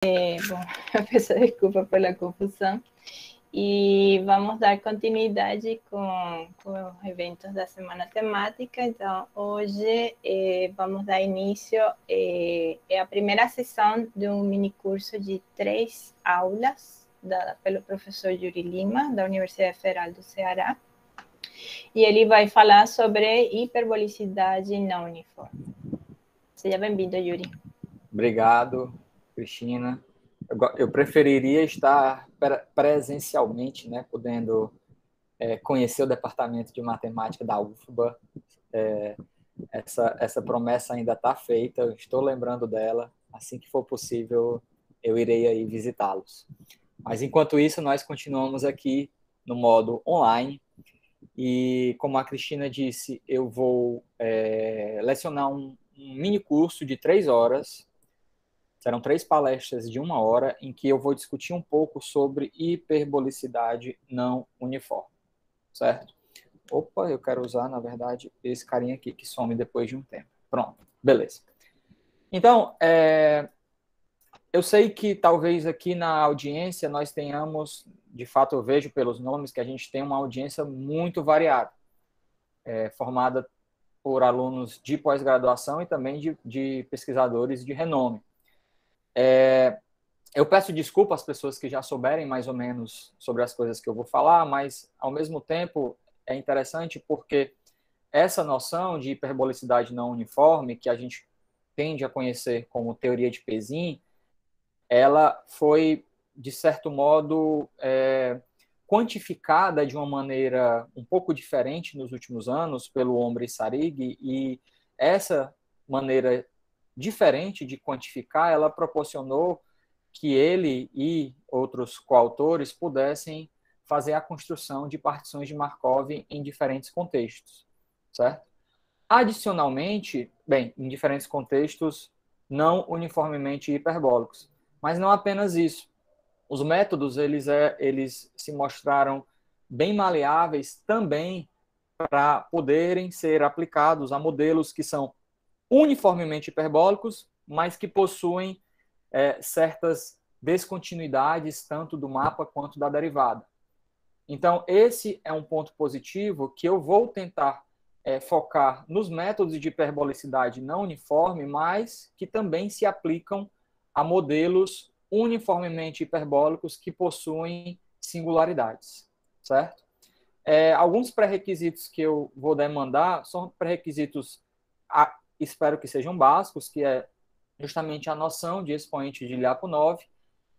Bom, eu peço desculpa pela confusão. E vamos dar continuidade com os eventos da Semana Temática. Então, hoje vamos dar início à primeira sessão de um minicurso de 3 aulas, dada pelo professor Yuri Lima, da Universidade Federal do Ceará. E ele vai falar sobre hiperbolicidade não uniforme. Seja bem-vindo, Yuri. Obrigado, Cristina. Eu preferiria estar presencialmente, né, podendo conhecer o departamento de matemática da UFBA. Essa promessa ainda está feita, eu estou lembrando dela. Assim que for possível, eu irei aí visitá-los. Mas, enquanto isso, nós continuamos aqui no modo online. E, como a Cristina disse, eu vou lecionar um mini curso de 3 horas. Serão 3 palestras de 1 hora, em que eu vou discutir um pouco sobre hiperbolicidade não uniforme, certo? Opa, eu quero usar, na verdade, esse carinha aqui, que some depois de um tempo. Pronto, beleza. Então, eu sei que talvez aqui na audiência nós tenhamos, de fato eu vejo pelos nomes, que a gente tem uma audiência muito variada, formada por alunos de pós-graduação e também de pesquisadores de renome. Eu peço desculpa às pessoas que já souberem mais ou menos sobre as coisas que eu vou falar, mas, ao mesmo tempo, é interessante porque essa noção de hiperbolicidade não uniforme, que a gente tende a conhecer como teoria de Pesin, ela foi, de certo modo, quantificada de uma maneira um pouco diferente nos últimos anos pelo Omri Sarig, e essa maneira diferente de quantificar, ela proporcionou que ele e outros coautores pudessem fazer a construção de partições de Markov em diferentes contextos, certo? Adicionalmente, bem, em diferentes contextos não uniformemente hiperbólicos, mas não apenas isso. Os métodos, eles se mostraram bem maleáveis também para poderem ser aplicados a modelos que são uniformemente hiperbólicos, mas que possuem certas descontinuidades, tanto do mapa quanto da derivada. Então, esse é um ponto positivo que eu vou tentar focar nos métodos de hiperbolicidade não uniforme, mas que também se aplicam a modelos uniformemente hiperbólicos que possuem singularidades, certo? Alguns pré-requisitos que eu vou demandar são pré-requisitos, espero que sejam básicos, que é justamente a noção de expoente de Lyapunov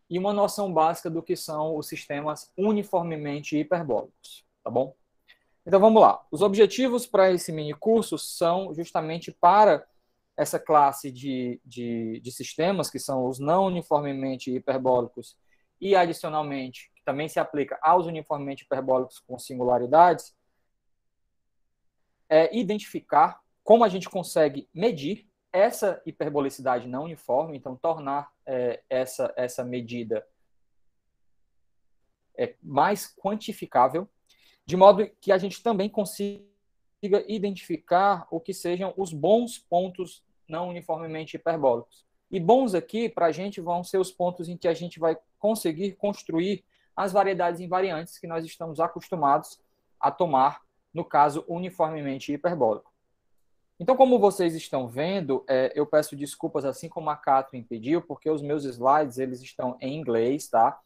e uma noção básica do que são os sistemas uniformemente hiperbólicos, tá bom? Então, vamos lá. Os objetivos para esse mini curso são justamente para essa classe de sistemas, que são os não uniformemente hiperbólicos e, adicionalmente, que também se aplica aos uniformemente hiperbólicos com singularidades, identificar como a gente consegue medir essa hiperbolicidade não uniforme, então tornar essa medida mais quantificável, de modo que a gente também consiga identificar o que sejam os bons pontos não uniformemente hiperbólicos. E bons aqui, para a gente, vão ser os pontos em que a gente vai conseguir construir as variedades invariantes que nós estamos acostumados a tomar, no caso, uniformemente hiperbólico. Então, como vocês estão vendo, eu peço desculpas, assim como a Catherine pediu, porque os meus slides eles estão em inglês, tá?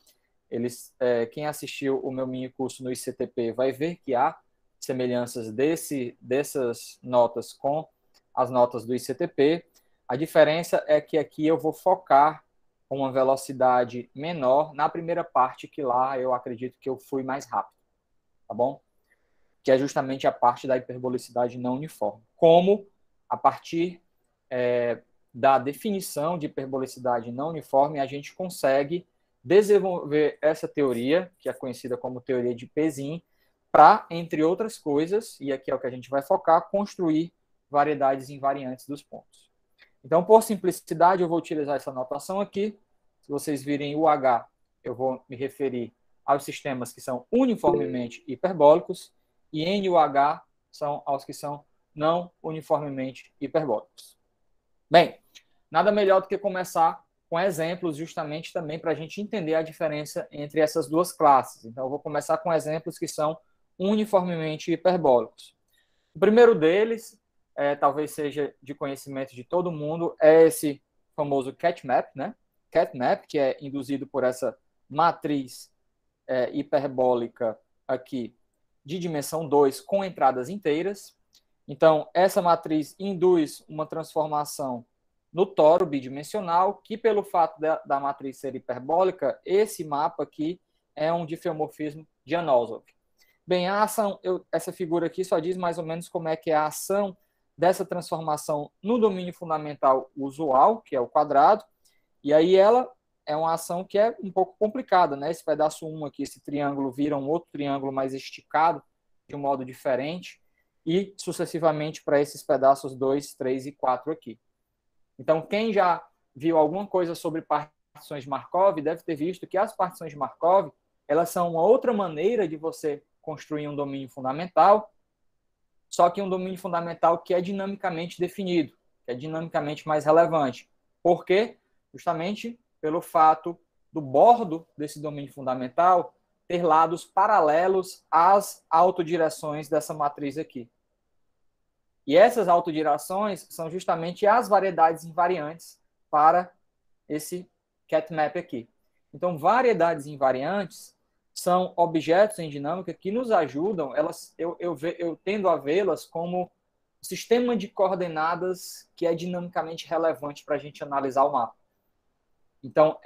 Quem assistiu o meu mini curso no ICTP vai ver que há semelhanças dessas notas com as notas do ICTP. A diferença é que aqui eu vou focar com uma velocidade menor na primeira parte, que lá eu acredito que eu fui mais rápido, tá bom? Que é justamente a parte da hiperbolicidade não uniforme. Como, a partir da definição de hiperbolicidade não uniforme, a gente consegue desenvolver essa teoria, que é conhecida como teoria de Pesin, para, entre outras coisas, e aqui é o que a gente vai focar, construir variedades invariantes dos pontos. Então, por simplicidade, eu vou utilizar essa notação aqui. Se vocês virem o H, eu vou me referir aos sistemas que são uniformemente hiperbólicos, e N e o H são aos que são não uniformemente hiperbólicos. Bem, nada melhor do que começar com exemplos justamente também para a gente entender a diferença entre essas duas classes. Então, eu vou começar com exemplos que são uniformemente hiperbólicos. O primeiro deles, talvez seja de conhecimento de todo mundo, é esse famoso CatMap, né? CatMap, que é induzido por essa matriz hiperbólica aqui de dimensão 2 com entradas inteiras. Então, essa matriz induz uma transformação no toro bidimensional, que pelo fato da matriz ser hiperbólica, esse mapa aqui é um diffeomorfismo de Anosov. Bem, a ação, essa figura aqui só diz mais ou menos como é que é a ação dessa transformação no domínio fundamental usual, que é o quadrado, e aí ela é uma ação que é um pouco complicada, né? Esse pedaço 1 aqui, esse triângulo vira um outro triângulo mais esticado, de um modo diferente, e sucessivamente para esses pedaços 2, 3 e 4 aqui. Então, quem já viu alguma coisa sobre partições de Markov deve ter visto que as partições de Markov, elas são uma outra maneira de você construir um domínio fundamental, só que um domínio fundamental que é dinamicamente definido, que é dinamicamente mais relevante. Por quê? Justamente pelo fato do bordo desse domínio fundamental ter lados paralelos às autodireções dessa matriz aqui. E essas autodireções são justamente as variedades invariantes para esse CatMap aqui. Então, variedades invariantes são objetos em dinâmica que nos ajudam, eu tendo a vê-las como sistema de coordenadas que é dinamicamente relevante para a gente analisar o mapa. Então,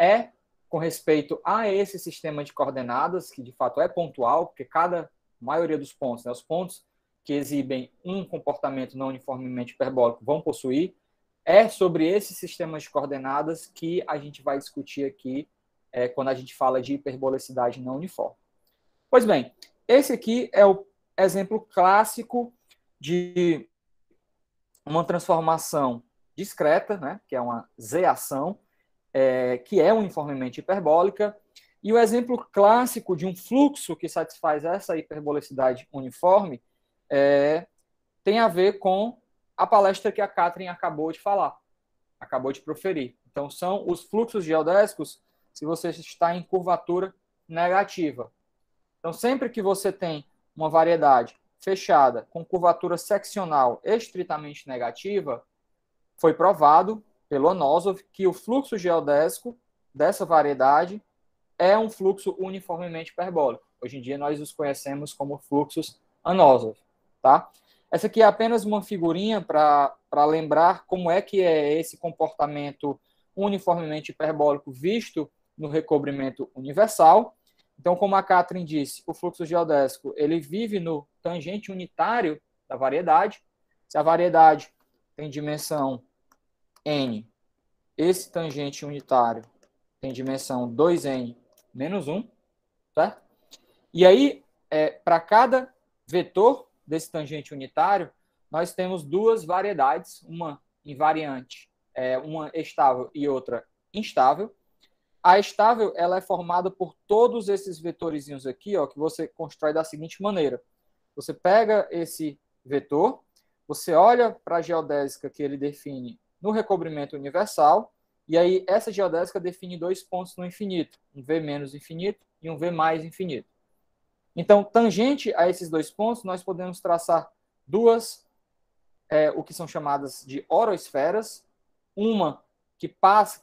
com respeito a esse sistema de coordenadas, que de fato é pontual, porque maioria dos pontos, né, os pontos que exibem um comportamento não uniformemente hiperbólico vão possuir, é sobre esses sistemas de coordenadas que a gente vai discutir aqui quando a gente fala de hiperbolicidade não uniforme. Pois bem, esse aqui é o exemplo clássico de uma transformação discreta, né, que é uma Z-ação, que é uniformemente hiperbólica, e o exemplo clássico de um fluxo que satisfaz essa hiperbolicidade uniforme tem a ver com a palestra que a Catherine acabou de falar, acabou de proferir. Então, são os fluxos geodésicos se você está em curvatura negativa. Então, sempre que você tem uma variedade fechada com curvatura seccional estritamente negativa, foi provado pelo Anosov que o fluxo geodésico dessa variedade é um fluxo uniformemente hiperbólico. Hoje em dia, nós os conhecemos como fluxos Anosov. Tá? Essa aqui é apenas uma figurinha para lembrar como é que é esse comportamento uniformemente hiperbólico visto no recobrimento universal. Então, como a Catherine disse, o fluxo geodésico ele vive no tangente unitário da variedade. Se a variedade tem dimensão n, esse tangente unitário tem dimensão 2n menos 1, certo? E aí, para cada vetor desse tangente unitário, nós temos duas variedades, uma invariante, uma estável e outra instável. A estável ela é formada por todos esses vetorzinhos aqui, ó, que você constrói da seguinte maneira. Você pega esse vetor, você olha para a geodésica que ele define no recobrimento universal, e aí essa geodésica define dois pontos no infinito, um V menos infinito e um V mais infinito. Então, tangente a esses dois pontos, nós podemos traçar duas, o que são chamadas de oroesferas, uma que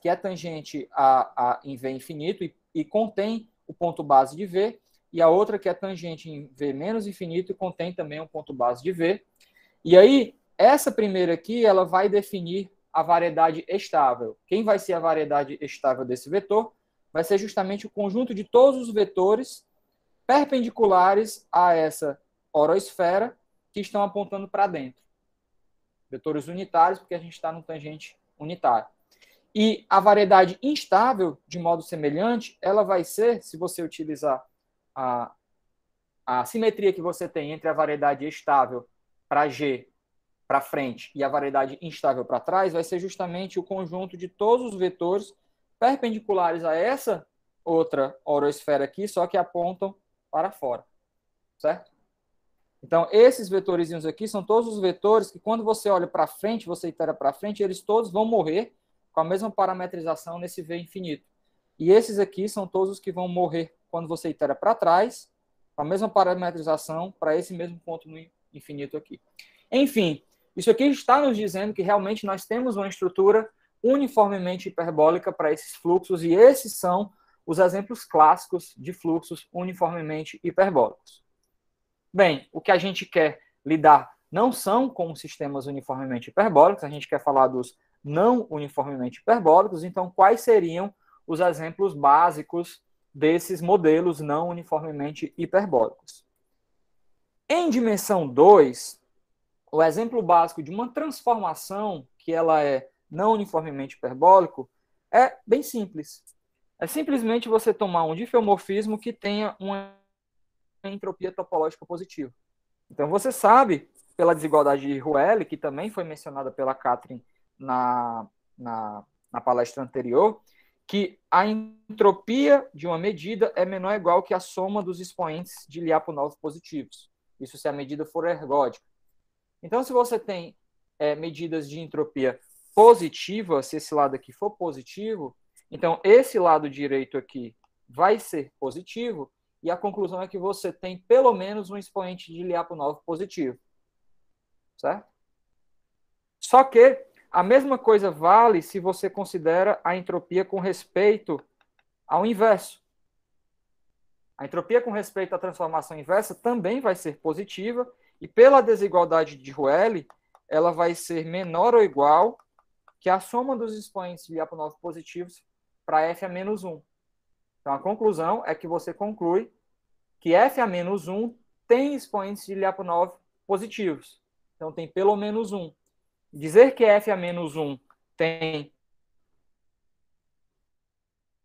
é tangente em V infinito e contém o ponto base de V, e a outra que é tangente em V menos infinito e contém também um ponto base de V. E aí, essa primeira aqui, ela vai definir a variedade estável. Quem vai ser a variedade estável desse vetor? Vai ser justamente o conjunto de todos os vetores perpendiculares a essa oroesfera que estão apontando para dentro. Vetores unitários, porque a gente está no tangente unitário. E a variedade instável, de modo semelhante, ela vai ser, se você utilizar a simetria que você tem entre a variedade estável para G para frente e a variedade instável para trás, vai ser justamente o conjunto de todos os vetores perpendiculares a essa outra oroesfera aqui, só que apontam para fora, certo? Então, esses vetorzinhos aqui são todos os vetores que, quando você olha para frente, você itera para frente, eles todos vão morrer com a mesma parametrização nesse V infinito. E esses aqui são todos os que vão morrer quando você itera para trás, com a mesma parametrização para esse mesmo ponto no infinito aqui. Enfim, isso aqui está nos dizendo que realmente nós temos uma estrutura uniformemente hiperbólica para esses fluxos, e esses são os exemplos clássicos de fluxos uniformemente hiperbólicos. Bem, o que a gente quer lidar não são com sistemas uniformemente hiperbólicos, a gente quer falar dos não uniformemente hiperbólicos, então quais seriam os exemplos básicos desses modelos não uniformemente hiperbólicos? Em dimensão 2, o exemplo básico de uma transformação que ela é não uniformemente hiperbólico é bem simples. É simplesmente você tomar um difeomorfismo que tenha uma entropia topológica positiva. Então, você sabe, pela desigualdade de Ruehl, que também foi mencionada pela Catherine na palestra anterior, que a entropia de uma medida é menor ou igual que a soma dos expoentes de Lyapunov positivos. Isso se a medida for ergódica. Então, se você tem medidas de entropia positiva, se esse lado aqui for positivo, então esse lado direito aqui vai ser positivo, e a conclusão é que você tem pelo menos um expoente de Lyapunov positivo. Certo? Só que a mesma coisa vale se você considera a entropia com respeito ao inverso. A entropia com respeito à transformação inversa também vai ser positiva, e pela desigualdade de Ruehl, ela vai ser menor ou igual que a soma dos expoentes de Lyapunov positivos para f a menos 1. Então, a conclusão é que você conclui que f a menos 1 tem expoentes de Lyapunov positivos. Então, tem pelo menos 1. Dizer que f a menos 1 tem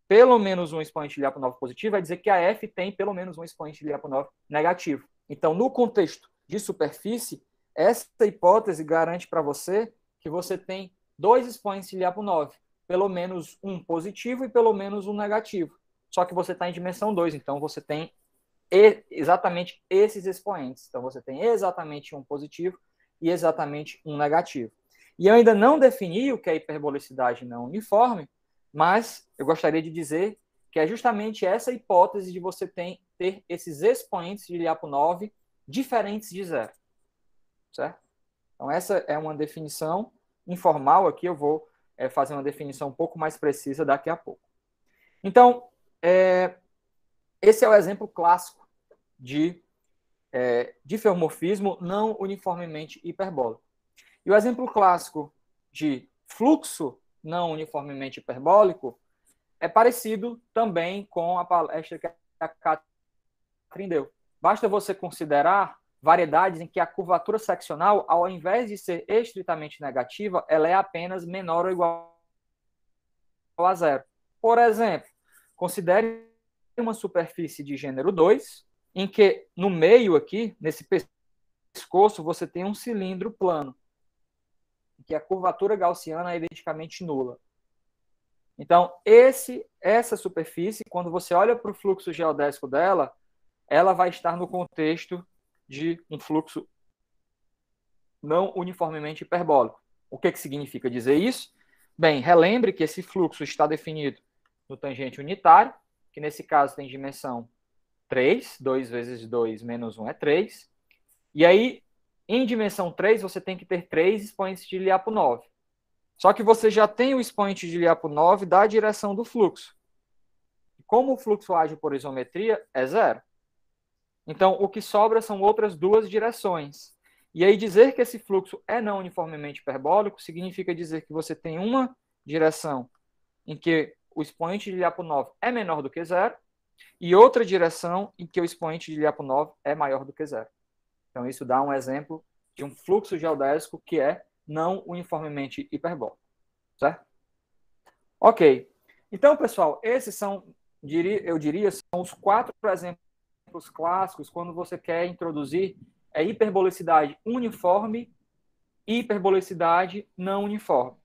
pelo menos um expoente de Lyapunov positivo vai dizer que a f tem pelo menos um expoente de Lyapunov negativo. Então, no contexto de superfície, essa hipótese garante para você que você tem dois expoentes de Lyapunov, pelo menos um positivo e pelo menos um negativo. Só que você está em dimensão 2, então você tem exatamente esses expoentes. Então você tem exatamente um positivo e exatamente um negativo. E eu ainda não defini o que é hiperbolicidade não uniforme, mas eu gostaria de dizer que é justamente essa hipótese de você ter esses expoentes de Lyapunov diferentes de zero. Certo? Então essa é uma definição informal aqui, eu vou fazer uma definição um pouco mais precisa daqui a pouco. Então, esse é o exemplo clássico de difeomorfismo não uniformemente hiperbólico. E o exemplo clássico de fluxo não uniformemente hiperbólico é parecido também com a palestra que a Catherine deu. Basta você considerar variedades em que a curvatura seccional, ao invés de ser estritamente negativa, ela é apenas menor ou igual a zero. Por exemplo, considere uma superfície de gênero 2, em que no meio aqui, nesse pescoço, você tem um cilindro plano, em que a curvatura gaussiana é identicamente nula. Então, essa superfície, quando você olha para o fluxo geodésico dela, ela vai estar no contexto de um fluxo não uniformemente hiperbólico. O que significa dizer isso? Bem, relembre que esse fluxo está definido no tangente unitário, que nesse caso tem dimensão 3, 2 vezes 2 menos 1 é 3. E aí, em dimensão 3, você tem que ter 3 expoentes de Lyapunov. Só que você já tem o expoente de Lyapunov da direção do fluxo. Como o fluxo age por isometria, é zero. Então, o que sobra são outras duas direções. E aí, dizer que esse fluxo é não uniformemente hiperbólico significa dizer que você tem uma direção em que o expoente de Lyapunov é menor do que zero e outra direção em que o expoente de Lyapunov é maior do que zero. Então, isso dá um exemplo de um fluxo geodésico que é não uniformemente hiperbólico. Certo? Ok. Então, pessoal, esses são, eu diria, são os 4 exemplos clássicos quando você quer introduzir hiperbolicidade uniforme e hiperbolicidade não uniforme.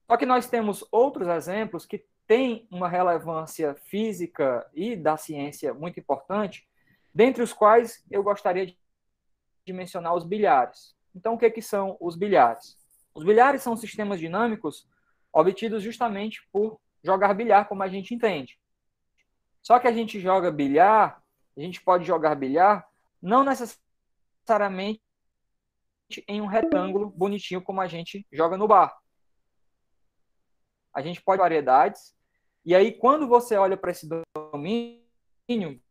Só que nós temos outros exemplos que têm uma relevância física e da ciência muito importante, dentre os quais eu gostaria de mencionar os bilhares. Então, o que são os bilhares? Os bilhares são sistemas dinâmicos obtidos justamente por jogar bilhar, como a gente entende. Só que a gente joga bilhar, a gente pode jogar bilhar não necessariamente em um retângulo bonitinho como a gente joga no bar. A gente pode variedades, e aí quando você olha para esse domínio,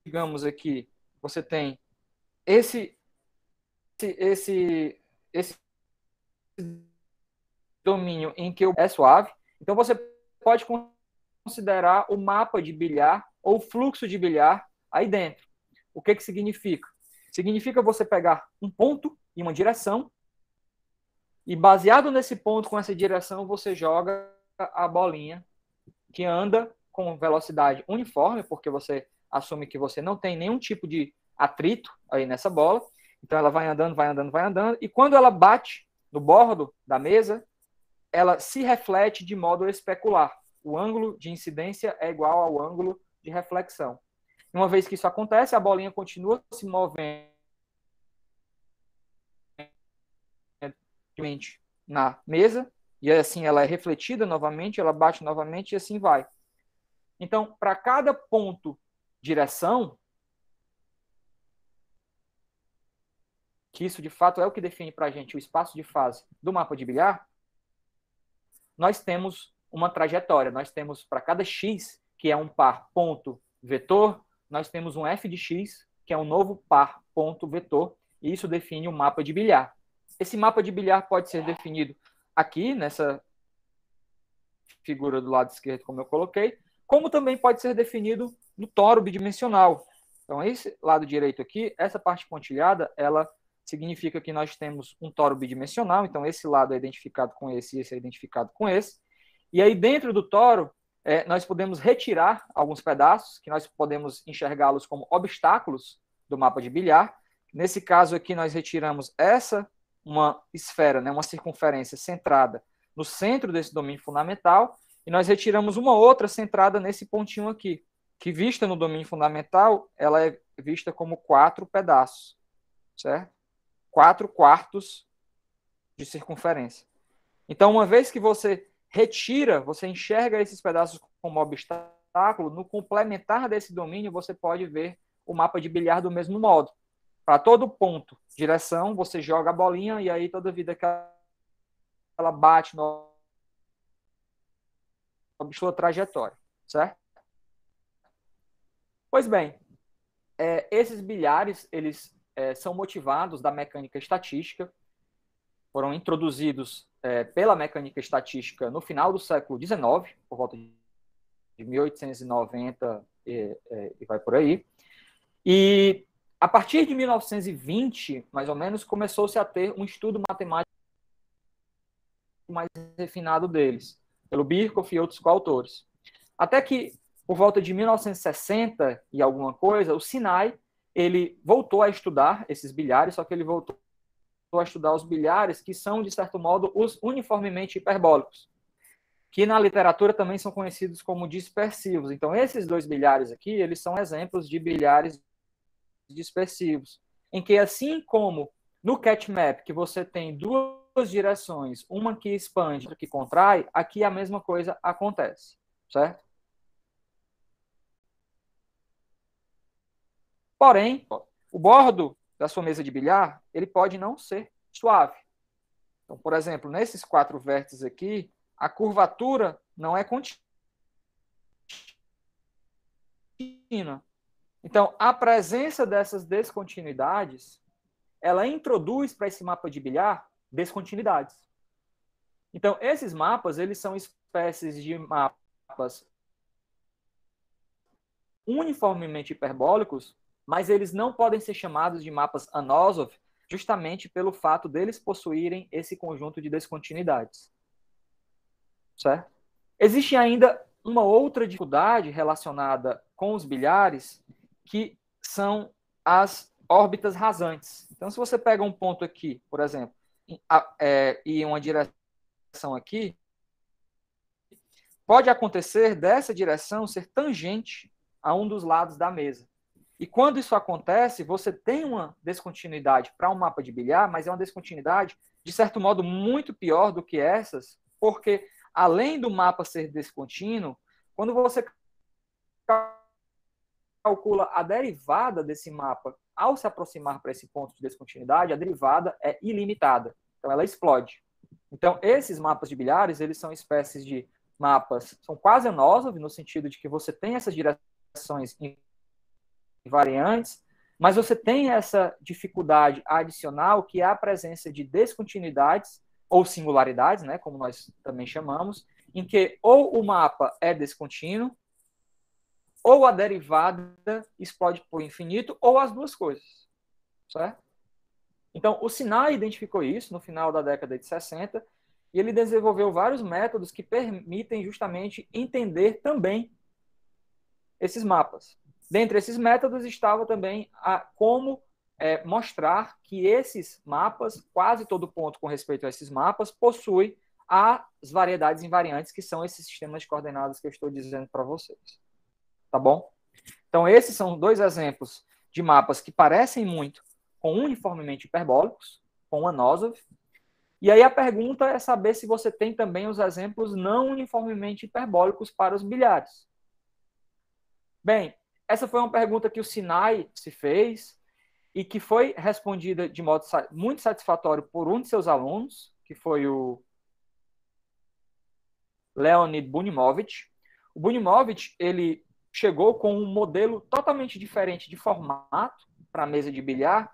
digamos aqui, você tem esse domínio em que é suave, então você pode considerar o mapa de bilhar ou fluxo de bilhar aí dentro. O que significa? Significa você pegar um ponto e uma direção e baseado nesse ponto, com essa direção, você joga a bolinha que anda com velocidade uniforme, porque você assume que você não tem nenhum tipo de atrito aí nessa bola. Então ela vai andando, vai andando, vai andando, e quando ela bate no bordo da mesa, ela se reflete de modo especular. O ângulo de incidência é igual ao ângulo de reflexão. Uma vez que isso acontece, a bolinha continua se movendo na mesa, e assim ela é refletida novamente, ela bate novamente e assim vai. Então, para cada ponto direção, que isso de fato é o que define para a gente o espaço de fase do mapa de bilhar, nós temos uma trajetória. Nós temos para cada x, que é um par ponto vetor, nós temos um f de x, que é um novo par ponto vetor, e isso define o mapa de bilhar. Esse mapa de bilhar pode ser definido aqui, nessa figura do lado esquerdo, como eu coloquei, como também pode ser definido no toro bidimensional. Então, esse lado direito aqui, essa parte pontilhada, ela significa que nós temos um toro bidimensional, então esse lado é identificado com esse, e esse é identificado com esse. E aí, dentro do toro, nós podemos retirar alguns pedaços, que nós podemos enxergá-los como obstáculos do mapa de bilhar. Nesse caso aqui, nós retiramos uma esfera, né, uma circunferência centrada no centro desse domínio fundamental, e nós retiramos uma outra centrada nesse pontinho aqui, que vista no domínio fundamental, ela é vista como 4 pedaços, certo? 4 quartos de circunferência. Então, uma vez que você retira, você enxerga esses pedaços como obstáculo, no complementar desse domínio, você pode ver o mapa de bilhar do mesmo modo. Para todo ponto, direção, você joga a bolinha e aí toda vida que ela bate na sua trajetória, certo? Pois bem, esses bilhares, eles são motivados da mecânica estatística, foram introduzidos pela mecânica estatística no final do século XIX, por volta de 1890 e vai por aí. E a partir de 1920, mais ou menos, começou-se a ter um estudo matemático mais refinado deles, pelo Birkhoff e outros coautores. Até que, por volta de 1960 e alguma coisa, o Sinai, ele voltou a estudar esses bilhares, só que ele voltou a estudar os bilhares que são, de certo modo, os uniformemente hiperbólicos, que na literatura também são conhecidos como dispersivos. Então, esses dois bilhares aqui, eles são exemplos de bilhares dispersivos, em que, assim como no cat map, que você tem duas direções, uma que expande, outra que contrai, aqui a mesma coisa acontece, certo? Porém, o bordo da sua mesa de bilhar, ele pode não ser suave. Então, por exemplo, nesses 4 vértices aqui, a curvatura não é contínua. Então, a presença dessas descontinuidades, ela introduz para esse mapa de bilhar descontinuidades. Então, esses mapas, eles são espécies de mapas uniformemente hiperbólicos, mas eles não podem ser chamados de mapas Anosov, justamente pelo fato deles possuírem esse conjunto de descontinuidades. Certo? Existe ainda uma outra dificuldade relacionada com os bilhares, que são as órbitas rasantes. Então, se você pega um ponto aqui, por exemplo, e uma direção aqui, pode acontecer dessa direção ser tangente a um dos lados da mesa. E quando isso acontece, você tem uma descontinuidade para um mapa de bilhar, mas é uma descontinuidade, de certo modo, muito pior do que essas porque além do mapa ser descontínuo, quando você calcula a derivada desse mapa ao se aproximar para esse ponto de descontinuidade, a derivada é ilimitada. Então, ela explode. Então, esses mapas de bilhares, eles são espécies de mapas, são quase anosov, no sentido de que você tem essas direções invariantes, mas você tem essa dificuldade adicional, que é a presença de descontinuidades ou singularidades, né, como nós também chamamos, em que ou o mapa é descontínuo, ou a derivada explode por infinito, ou as duas coisas, certo? Então, o Sinai identificou isso no final da década de 60, e ele desenvolveu vários métodos que permitem justamente entender também esses mapas. Dentre esses métodos estava também como mostrar que esses mapas, quase todo ponto com respeito a esses mapas, possui as variedades invariantes, que são esses sistemas de coordenadas que eu estou dizendo para vocês. Tá bom? Então, esses são dois exemplos de mapas que parecem muito com uniformemente hiperbólicos, com Anosov. E aí a pergunta é saber se você tem também os exemplos não uniformemente hiperbólicos para os bilhares. Bem, essa foi uma pergunta que o Sinai se fez e que foi respondida de modo muito satisfatório por um de seus alunos, que foi o Leonid Bunimovich. O Bunimovich, ele chegou com um modelo totalmente diferente de formato para a mesa de bilhar,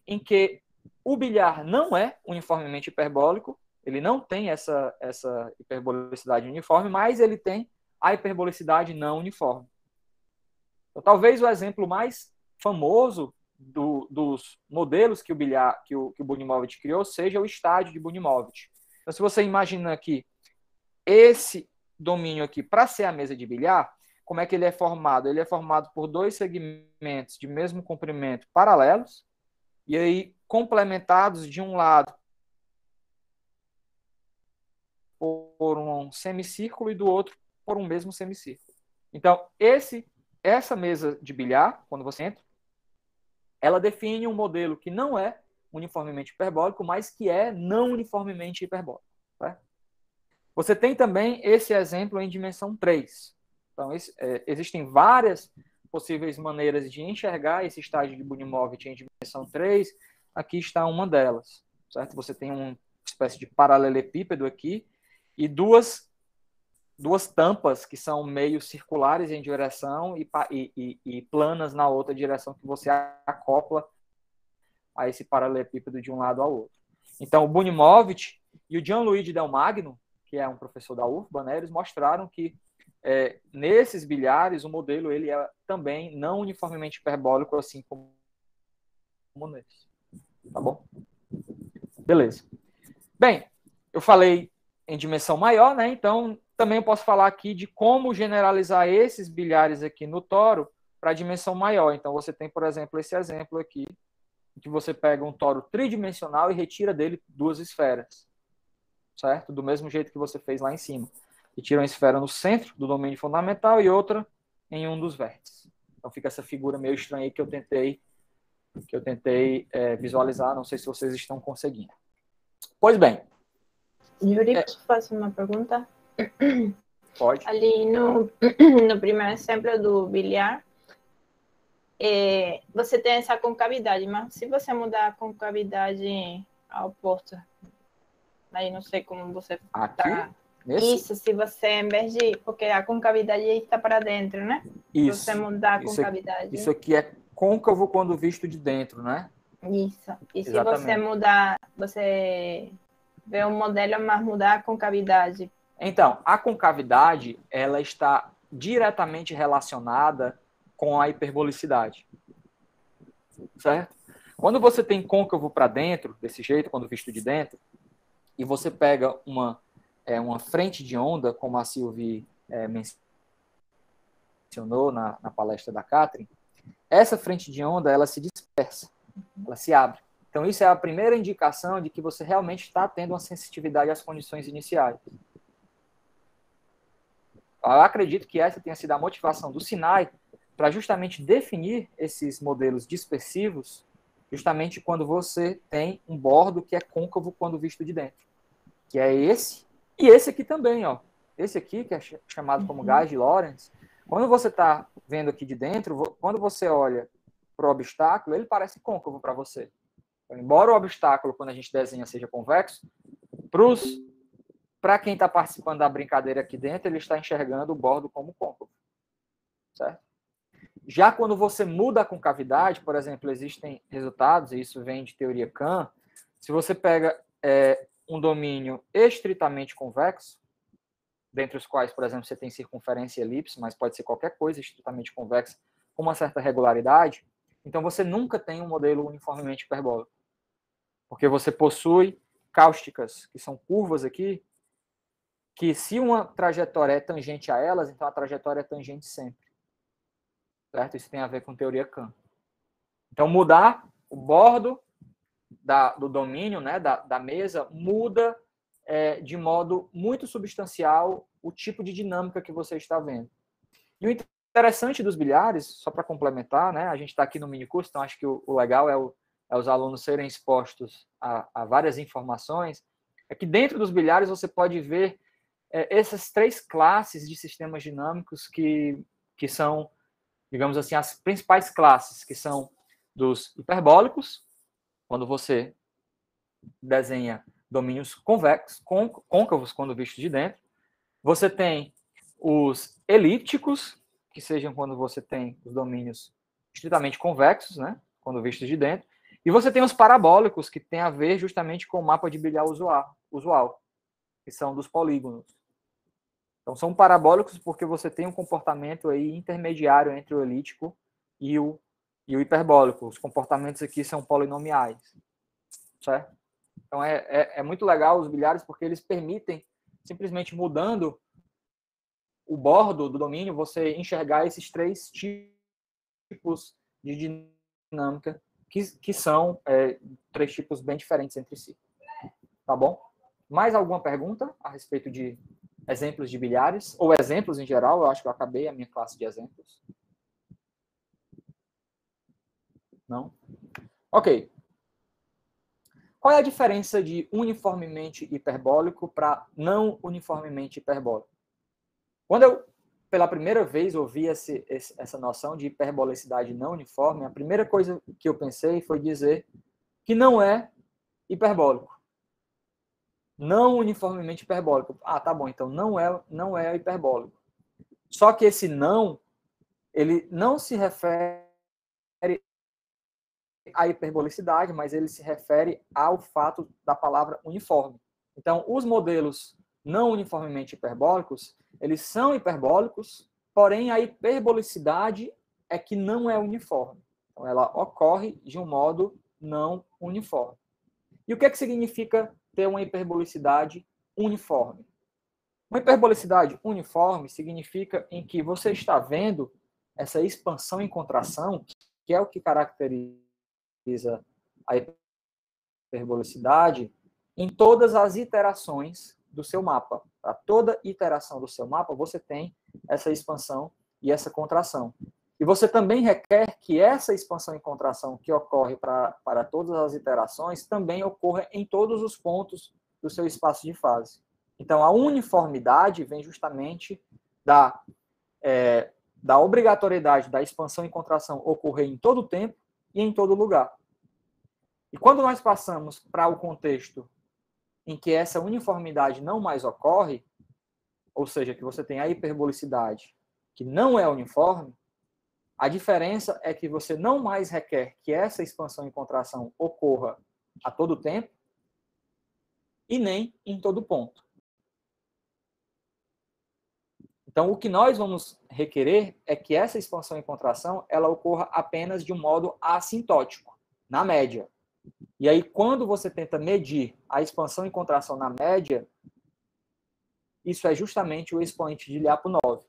em que o bilhar não é uniformemente hiperbólico, ele não tem essa hiperbolicidade uniforme, mas ele tem a hiperbolicidade não uniforme. Então, talvez o exemplo mais famoso dos modelos que o Bunimovich criou seja o estádio de Bunimovich. Então, se você imagina aqui esse domínio aqui para ser a mesa de bilhar, como é que ele é formado? Ele é formado por dois segmentos de mesmo comprimento paralelos, e aí complementados de um lado por um semicírculo e do outro por um mesmo semicírculo. Então, essa mesa de bilhar, quando você entra, ela define um modelo que não é uniformemente hiperbólico, mas que é não uniformemente hiperbólico. Tá? Você tem também esse exemplo em dimensão 3. Então, existem várias possíveis maneiras de enxergar esse estágio de Bunimovich em dimensão 3. Aqui está uma delas. Certo? Você tem uma espécie de paralelepípedo aqui e duas tampas que são meio circulares em direção e planas na outra direção, que você acopla a esse paralelepípedo de um lado ao outro. Então, o Bunimovich e o Gianluigi Del Magno, que é um professor da UFBA, né, eles mostraram que nesses bilhares o modelo ele é também não uniformemente hiperbólico, assim como nesse. Tá bom? Beleza. Bem, eu falei em dimensão maior, né? Então, também eu posso falar aqui de como generalizar esses bilhares aqui no toro para a dimensão maior. Então, você tem, por exemplo, esse exemplo aqui, que você pega um toro tridimensional e retira dele duas esferas, certo? Do mesmo jeito que você fez lá em cima. E tira uma esfera no centro do domínio fundamental e outra em um dos vértices. Então fica essa figura meio estranha aí que eu tentei visualizar. Não sei se vocês estão conseguindo. Pois bem. Yuri, posso fazer uma pergunta? Pode. Ali no primeiro exemplo do bilhar, você tem essa concavidade, mas se você mudar a concavidade ao oposto, aí não sei como você aqui? Isso, se você, em vez de... Porque a concavidade está para dentro, né? Isso. Se você mudar a concavidade. Isso aqui é côncavo quando visto de dentro, né? Isso. E exatamente. Se você mudar... Você vê o modelo, mas mudar a concavidade. Então, a concavidade, ela está diretamente relacionada com a hiperbolicidade. Certo? Quando você tem côncavo para dentro, desse jeito, quando visto de dentro, e você pega uma frente de onda, como a Sylvie mencionou na palestra da Catherine, essa frente de onda ela se dispersa, ela se abre. Então, isso é a primeira indicação de que você realmente está tendo uma sensitividade às condições iniciais. Eu acredito que essa tenha sido a motivação do Sinai para justamente definir esses modelos dispersivos, justamente quando você tem um bordo que é côncavo quando visto de dentro, que é esse E esse aqui também, ó. Esse aqui, que é chamado como gás de Lorentz, quando você está vendo aqui de dentro, quando você olha para o obstáculo, ele parece côncavo para você. Então, embora o obstáculo, quando a gente desenha, seja convexo, para quem está participando da brincadeira aqui dentro, ele está enxergando o bordo como côncavo. Certo? Já quando você muda a concavidade, por exemplo, existem resultados, e isso vem de teoria Kahn, se você pega um domínio estritamente convexo, dentre os quais, por exemplo, você tem circunferência e elipse, mas pode ser qualquer coisa estritamente convexa com uma certa regularidade, então você nunca tem um modelo uniformemente hiperbólico. Porque você possui cáusticas, que são curvas aqui, que se uma trajetória é tangente a elas, então a trajetória é tangente sempre. Certo? Isso tem a ver com teoria Kahn. Então, mudar o bordo do domínio, né, da mesa, muda de modo muito substancial o tipo de dinâmica que você está vendo. E o interessante dos bilhares, só para complementar, né, a gente está aqui no minicurso, então acho que o legal é os alunos serem expostos a várias informações, é que dentro dos bilhares você pode ver essas três classes de sistemas dinâmicos que são, digamos assim, as principais classes, que são dos hiperbólicos, quando você desenha domínios convexos, côncavos, quando visto de dentro. Você tem os elípticos, que sejam quando você tem os domínios estritamente convexos, né, quando vistos de dentro. E você tem os parabólicos, que tem a ver justamente com o mapa de bilhar usual, que são dos polígonos. Então, são parabólicos porque você tem um comportamento aí intermediário entre o elíptico e o hiperbólico. Os comportamentos aqui são polinomiais, certo? Então, é muito legal os bilhares porque eles permitem, simplesmente mudando o bordo do domínio, você enxergar esses três tipos de dinâmica que são três tipos bem diferentes entre si. Tá bom? Mais alguma pergunta a respeito de exemplos de bilhares? Ou exemplos em geral? Eu acho que eu acabei a minha classe de exemplos. Não? Ok. Qual é a diferença de uniformemente hiperbólico para não uniformemente hiperbólico? Quando eu, pela primeira vez, ouvi essa noção de hiperbolicidade não uniforme, a primeira coisa que eu pensei foi dizer que não é hiperbólico. Não uniformemente hiperbólico. Ah, tá bom, então não é hiperbólico. Só que esse não, ele não se refere à hiperbolicidade, mas ele se refere ao fato da palavra uniforme. Então, os modelos não uniformemente hiperbólicos, eles são hiperbólicos, porém a hiperbolicidade é que não é uniforme. Então, ela ocorre de um modo não uniforme. E o que significa ter uma hiperbolicidade uniforme? Uma hiperbolicidade uniforme significa em que você está vendo essa expansão e contração, que é o que caracteriza a hiperbolicidade, em todas as iterações do seu mapa. Para toda iteração do seu mapa, você tem essa expansão e essa contração. E você também requer que essa expansão e contração que ocorre para todas as iterações também ocorra em todos os pontos do seu espaço de fase. Então, a uniformidade vem justamente da obrigatoriedade da expansão e contração ocorrer em todo o tempo e em todo lugar. E quando nós passamos para o contexto em que essa uniformidade não mais ocorre, ou seja, que você tem a hiperbolicidade que não é uniforme, a diferença é que você não mais requer que essa expansão e contração ocorra a todo tempo e nem em todo ponto. Então, o que nós vamos requerer é que essa expansão e contração ela ocorra apenas de um modo assintótico, na média. E aí, quando você tenta medir a expansão e contração na média, isso é justamente o expoente de Lyapunov.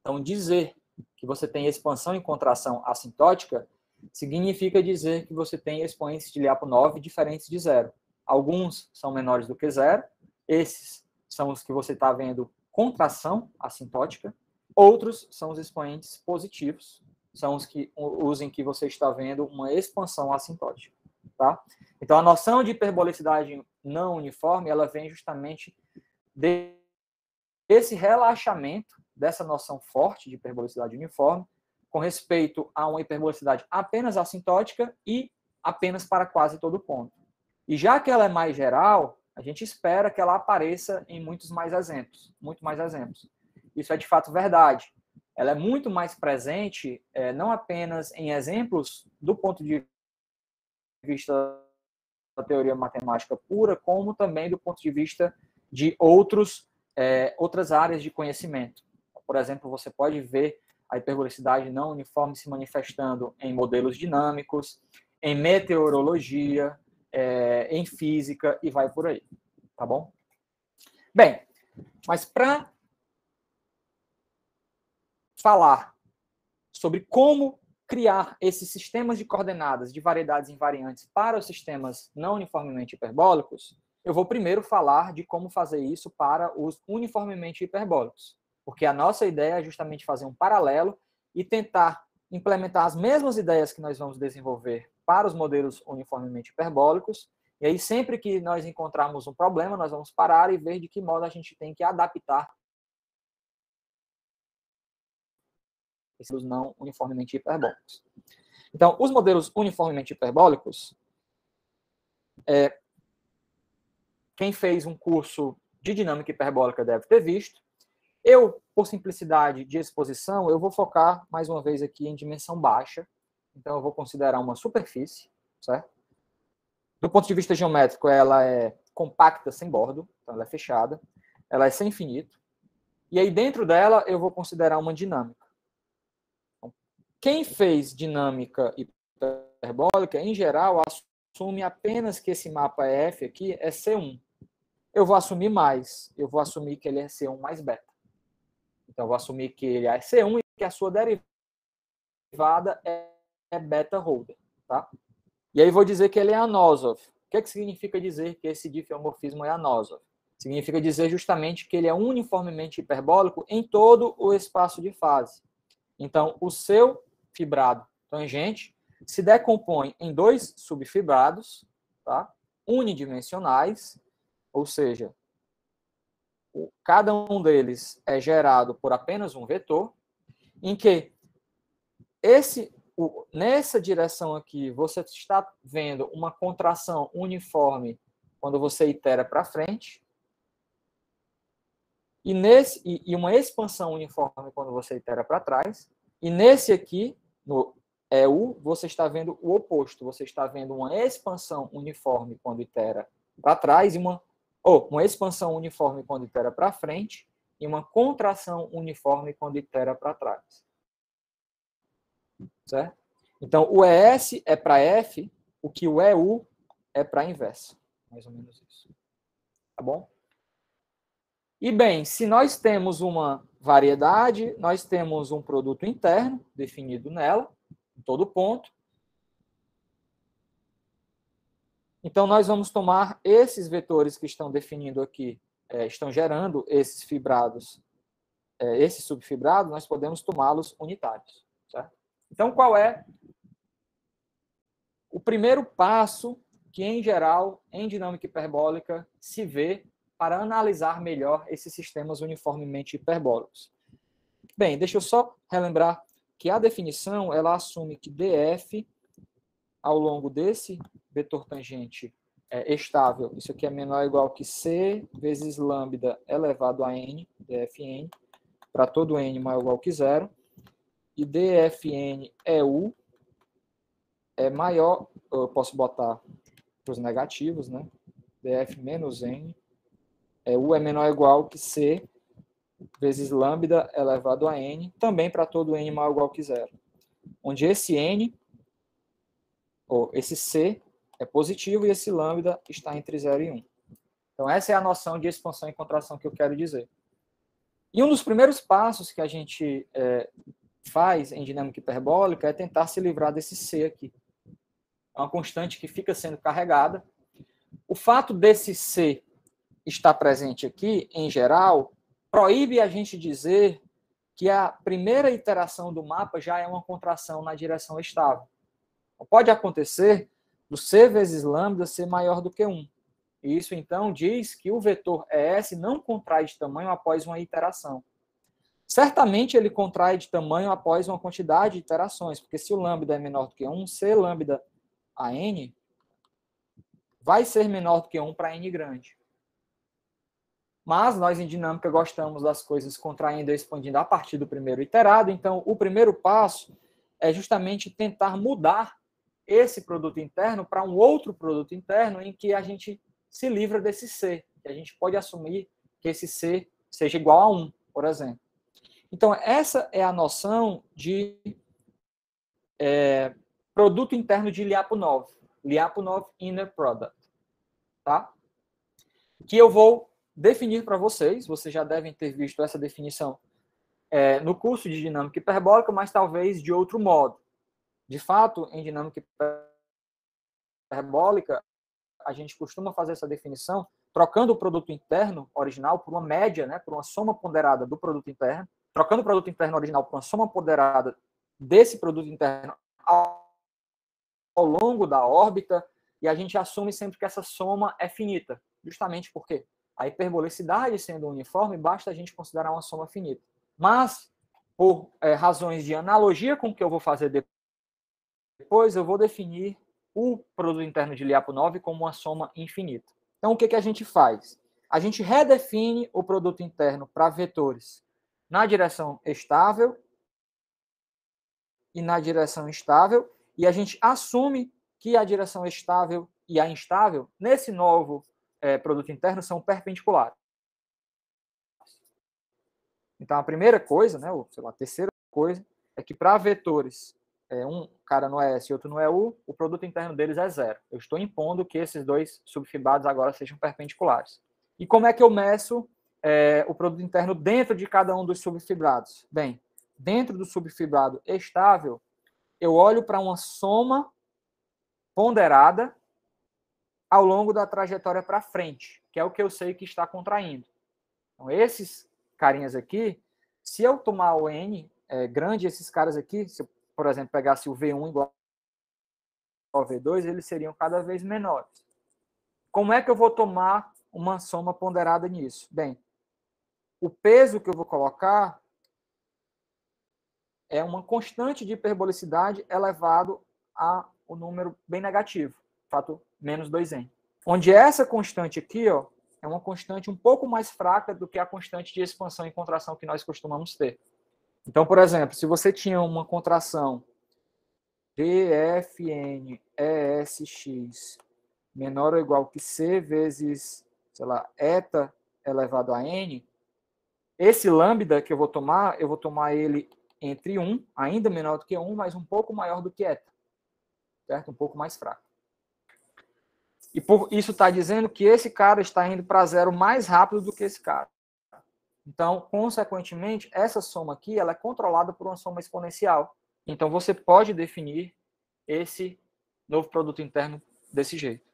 Então, dizer que você tem expansão e contração assintótica significa dizer que você tem expoentes de Lyapunov diferentes de zero. Alguns são menores do que zero, esses são os que você está vendo contração assintótica, outros são os expoentes positivos, são os em que você está vendo uma expansão assintótica. Tá? Então, a noção de hiperbolicidade não uniforme, ela vem justamente desse relaxamento, dessa noção forte de hiperbolicidade uniforme, com respeito a uma hiperbolicidade apenas assintótica e apenas para quase todo ponto. E já que ela é mais geral, a gente espera que ela apareça em muito mais exemplos. Isso é de fato verdade. Ela é muito mais presente, não apenas em exemplos do ponto de vista da teoria matemática pura, como também do ponto de vista de outras áreas de conhecimento. Por exemplo, você pode ver a hiperbolicidade não uniforme se manifestando em modelos dinâmicos, em meteorologia, em física e vai por aí, tá bom? Bem, mas para falar sobre como criar esses sistemas de coordenadas de variedades invariantes para os sistemas não uniformemente hiperbólicos, eu vou primeiro falar de como fazer isso para os uniformemente hiperbólicos, porque a nossa ideia é justamente fazer um paralelo e tentar implementar as mesmas ideias que nós vamos desenvolver para os modelos uniformemente hiperbólicos, e aí sempre que nós encontrarmos um problema, nós vamos parar e ver de que modo a gente tem que adaptar esses não uniformemente hiperbólicos. Então, os modelos uniformemente hiperbólicos, quem fez um curso de dinâmica hiperbólica deve ter visto. Eu, por simplicidade de exposição, eu vou focar, mais uma vez, aqui em dimensão baixa. Então, eu vou considerar uma superfície, certo? Do ponto de vista geométrico, ela é compacta, sem bordo, então ela é fechada. Ela é sem infinito. E aí, dentro dela, eu vou considerar uma dinâmica. Então, quem fez dinâmica hiperbólica, em geral, assume apenas que esse mapa F aqui é C1. Eu vou assumir mais. Eu vou assumir que ele é C1 mais beta. Então, eu vou assumir que ele é C1 e que a sua derivada é beta holder. Tá? E aí vou dizer que ele é Anosov. O que significa dizer que esse diffeomorfismo é Anosov? Significa dizer justamente que ele é uniformemente hiperbólico em todo o espaço de fase. Então, o seu fibrado tangente se decompõe em dois subfibrados, tá? Unidimensionais, ou seja, cada um deles é gerado por apenas um vetor, em que nessa direção aqui você está vendo uma contração uniforme quando você itera para frente, e uma expansão uniforme quando você itera para trás, e nesse aqui, no EU, você está vendo o oposto, você está vendo uma expansão uniforme quando itera para trás, e uma expansão uniforme quando itera para frente, e uma contração uniforme quando itera para trás. Certo? Então, o ES é para F, o que o EU é para a inversa. Mais ou menos isso. Tá bom? E bem, se nós temos uma variedade, nós temos um produto interno definido nela, em todo ponto. Então, nós vamos tomar esses vetores que estão definindo aqui, estão gerando esses fibrados, esses subfibrados, nós podemos tomá-los unitários. Certo? Então, qual é o primeiro passo que, em geral, em dinâmica hiperbólica, se vê para analisar melhor esses sistemas uniformemente hiperbólicos? Bem, deixa eu só relembrar que a definição ela assume que df, ao longo desse vetor tangente estável, isso aqui é menor ou igual que c vezes lambda elevado a n, dfn, para todo n maior ou igual que zero, e dfn EU é maior, eu posso botar para os negativos, né? df menos n, U é menor ou igual que c vezes lambda elevado a n, também para todo n maior ou igual que zero. Onde esse n, ou esse c, é positivo e esse lambda está entre 0 e 1. Então, essa é a noção de expansão e contração que eu quero dizer. E um dos primeiros passos que a gente faz em dinâmica hiperbólica é tentar se livrar desse c aqui. É uma constante que fica sendo carregada. O fato desse c estar presente aqui, em geral, proíbe a gente dizer que a primeira iteração do mapa já é uma contração na direção estável. Pode acontecer do c vezes lambda ser maior do que 1. Isso, então, diz que o vetor ES não contrai de tamanho após uma iteração. Certamente ele contrai de tamanho após uma quantidade de iterações, porque se o lambda é menor do que 1, C lambda a n vai ser menor do que 1 para n grande. Mas nós em dinâmica gostamos das coisas contraindo e expandindo a partir do primeiro iterado, então o primeiro passo é justamente tentar mudar esse produto interno para um outro produto interno em que a gente se livra desse C, que a gente pode assumir que esse C seja igual a 1, por exemplo. Então, essa é a noção de produto interno de Lyapunov, Lyapunov Inner Product, tá? Que eu vou definir para vocês já devem ter visto essa definição no curso de dinâmica hiperbólica, mas talvez de outro modo. De fato, em dinâmica hiperbólica, a gente costuma fazer essa definição trocando o produto interno original por uma média, né, por uma soma ponderada do produto interno, trocando o produto interno original por uma soma ponderada desse produto interno ao longo da órbita, e a gente assume sempre que essa soma é finita, justamente porque a hiperbolicidade sendo uniforme, basta a gente considerar uma soma finita. Mas, por razões de analogia com o que eu vou fazer depois, eu vou definir o produto interno de Lyapunov como uma soma infinita. Então, o que a gente faz? A gente redefine o produto interno para vetores na direção estável e na direção instável, e a gente assume que a direção estável e a instável, nesse novo produto interno, são perpendiculares. Então, a primeira coisa, né, ou sei lá, a terceira coisa, é que para vetores, um cara no ES e outro no EU, o produto interno deles é zero. Eu estou impondo que esses dois subfibrados agora sejam perpendiculares. E como é que eu meço o produto interno dentro de cada um dos subfibrados? Bem, dentro do subfibrado estável, eu olho para uma soma ponderada ao longo da trajetória para frente, que é o que eu sei que está contraindo. Então, esses carinhas aqui, se eu tomar o N grande, esses caras aqui, se eu, por exemplo, pegasse o V1 igual ao V2, eles seriam cada vez menores. Como é que eu vou tomar uma soma ponderada nisso? Bem, o peso que eu vou colocar é uma constante de hiperbolicidade elevado a um número bem negativo, fator menos 2n. Onde essa constante aqui, ó, é uma constante um pouco mais fraca do que a constante de expansão e contração que nós costumamos ter. Então, por exemplo, se você tinha uma contração dFn ESX menor ou igual que C vezes, sei lá, eta elevado a n, esse lambda que eu vou tomar ele entre 1, ainda menor do que 1, mas um pouco maior do que eta, certo? Um pouco mais fraco. E por isso está dizendo que esse cara está indo para zero mais rápido do que esse cara. Então, consequentemente, essa soma aqui ela é controlada por uma soma exponencial. Então, você pode definir esse novo produto interno desse jeito.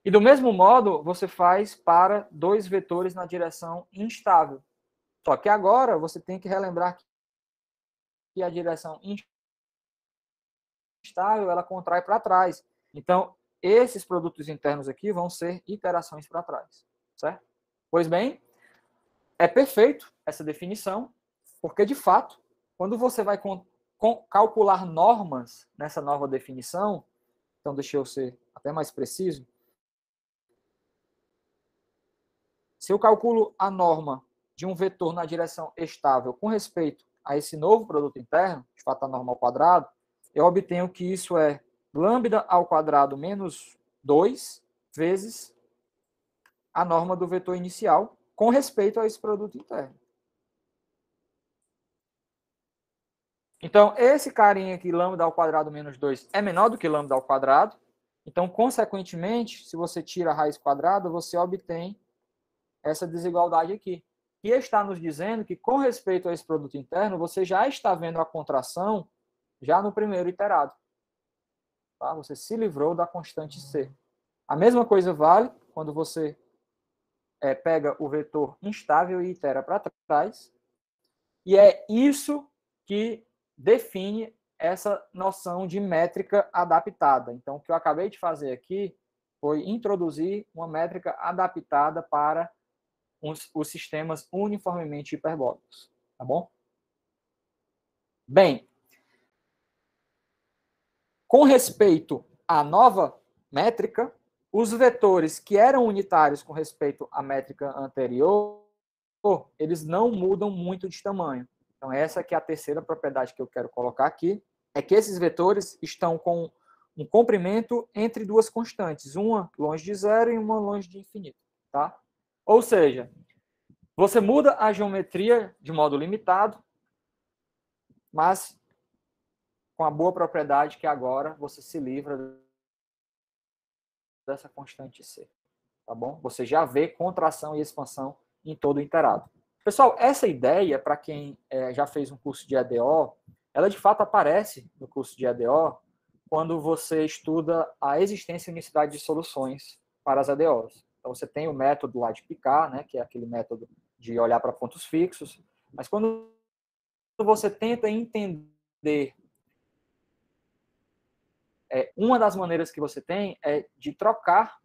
E do mesmo modo, você faz para dois vetores na direção instável. Só que agora você tem que relembrar que a direção instável ela contrai para trás. Então, esses produtos internos aqui vão ser iterações para trás, certo? Pois bem, é perfeito essa definição, porque, de fato, quando você vai calcular normas nessa nova definição, então deixa eu ser até mais preciso, se eu calculo a norma de um vetor na direção estável com respeito a esse novo produto interno, de fato a norma ao quadrado, eu obtenho que isso é lambda ao quadrado menos 2 vezes a norma do vetor inicial com respeito a esse produto interno. Então, esse carinha aqui, lambda ao quadrado menos 2, é menor do que lambda ao quadrado. Então, consequentemente, se você tira a raiz quadrada, você obtém essa desigualdade aqui. E está nos dizendo que, com respeito a esse produto interno, você já está vendo a contração já no primeiro iterado. Tá? Você se livrou da constante C. A mesma coisa vale quando você pega o vetor instável e itera para trás. E é isso que define essa noção de métrica adaptada. Então, o que eu acabei de fazer aqui foi introduzir uma métrica adaptada para os sistemas uniformemente hiperbólicos, tá bom? Bem, com respeito à nova métrica, os vetores que eram unitários com respeito à métrica anterior, eles não mudam muito de tamanho. Então, essa aqui é a terceira propriedade que eu quero colocar aqui, é que esses vetores estão com um comprimento entre duas constantes, uma longe de zero e uma longe de infinito, tá? Ou seja, você muda a geometria de modo limitado, mas com a boa propriedade que agora você se livra dessa constante C, tá bom? Você já vê contração e expansão em todo o interado. Pessoal, essa ideia, para quem já fez um curso de EDO, ela de fato aparece no curso de EDO quando você estuda a existência e unicidade de soluções para as EDOs. Então, você tem o método lá de Picard, né, que é aquele método de olhar para pontos fixos, mas quando você tenta entender, uma das maneiras que você tem é de trocar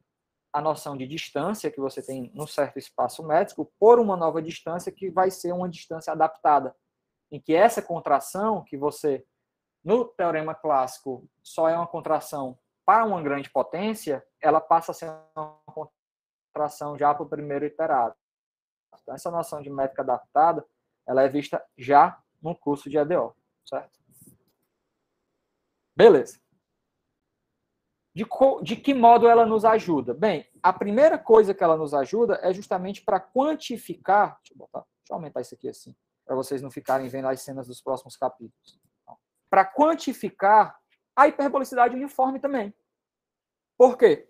a noção de distância que você tem num certo espaço métrico por uma nova distância que vai ser uma distância adaptada, em que essa contração que você, no teorema clássico, só é uma contração para uma grande potência, ela passa a ser uma contração já para o primeiro iterado. Então, essa noção de métrica adaptada, ela é vista já no curso de EDO, certo? Beleza. De que modo ela nos ajuda? Bem, a primeira coisa que ela nos ajuda é justamente para quantificar. Deixa eu aumentar isso aqui assim, para vocês não ficarem vendo as cenas dos próximos capítulos. Para quantificar a hiperbolicidade uniforme também. Por quê?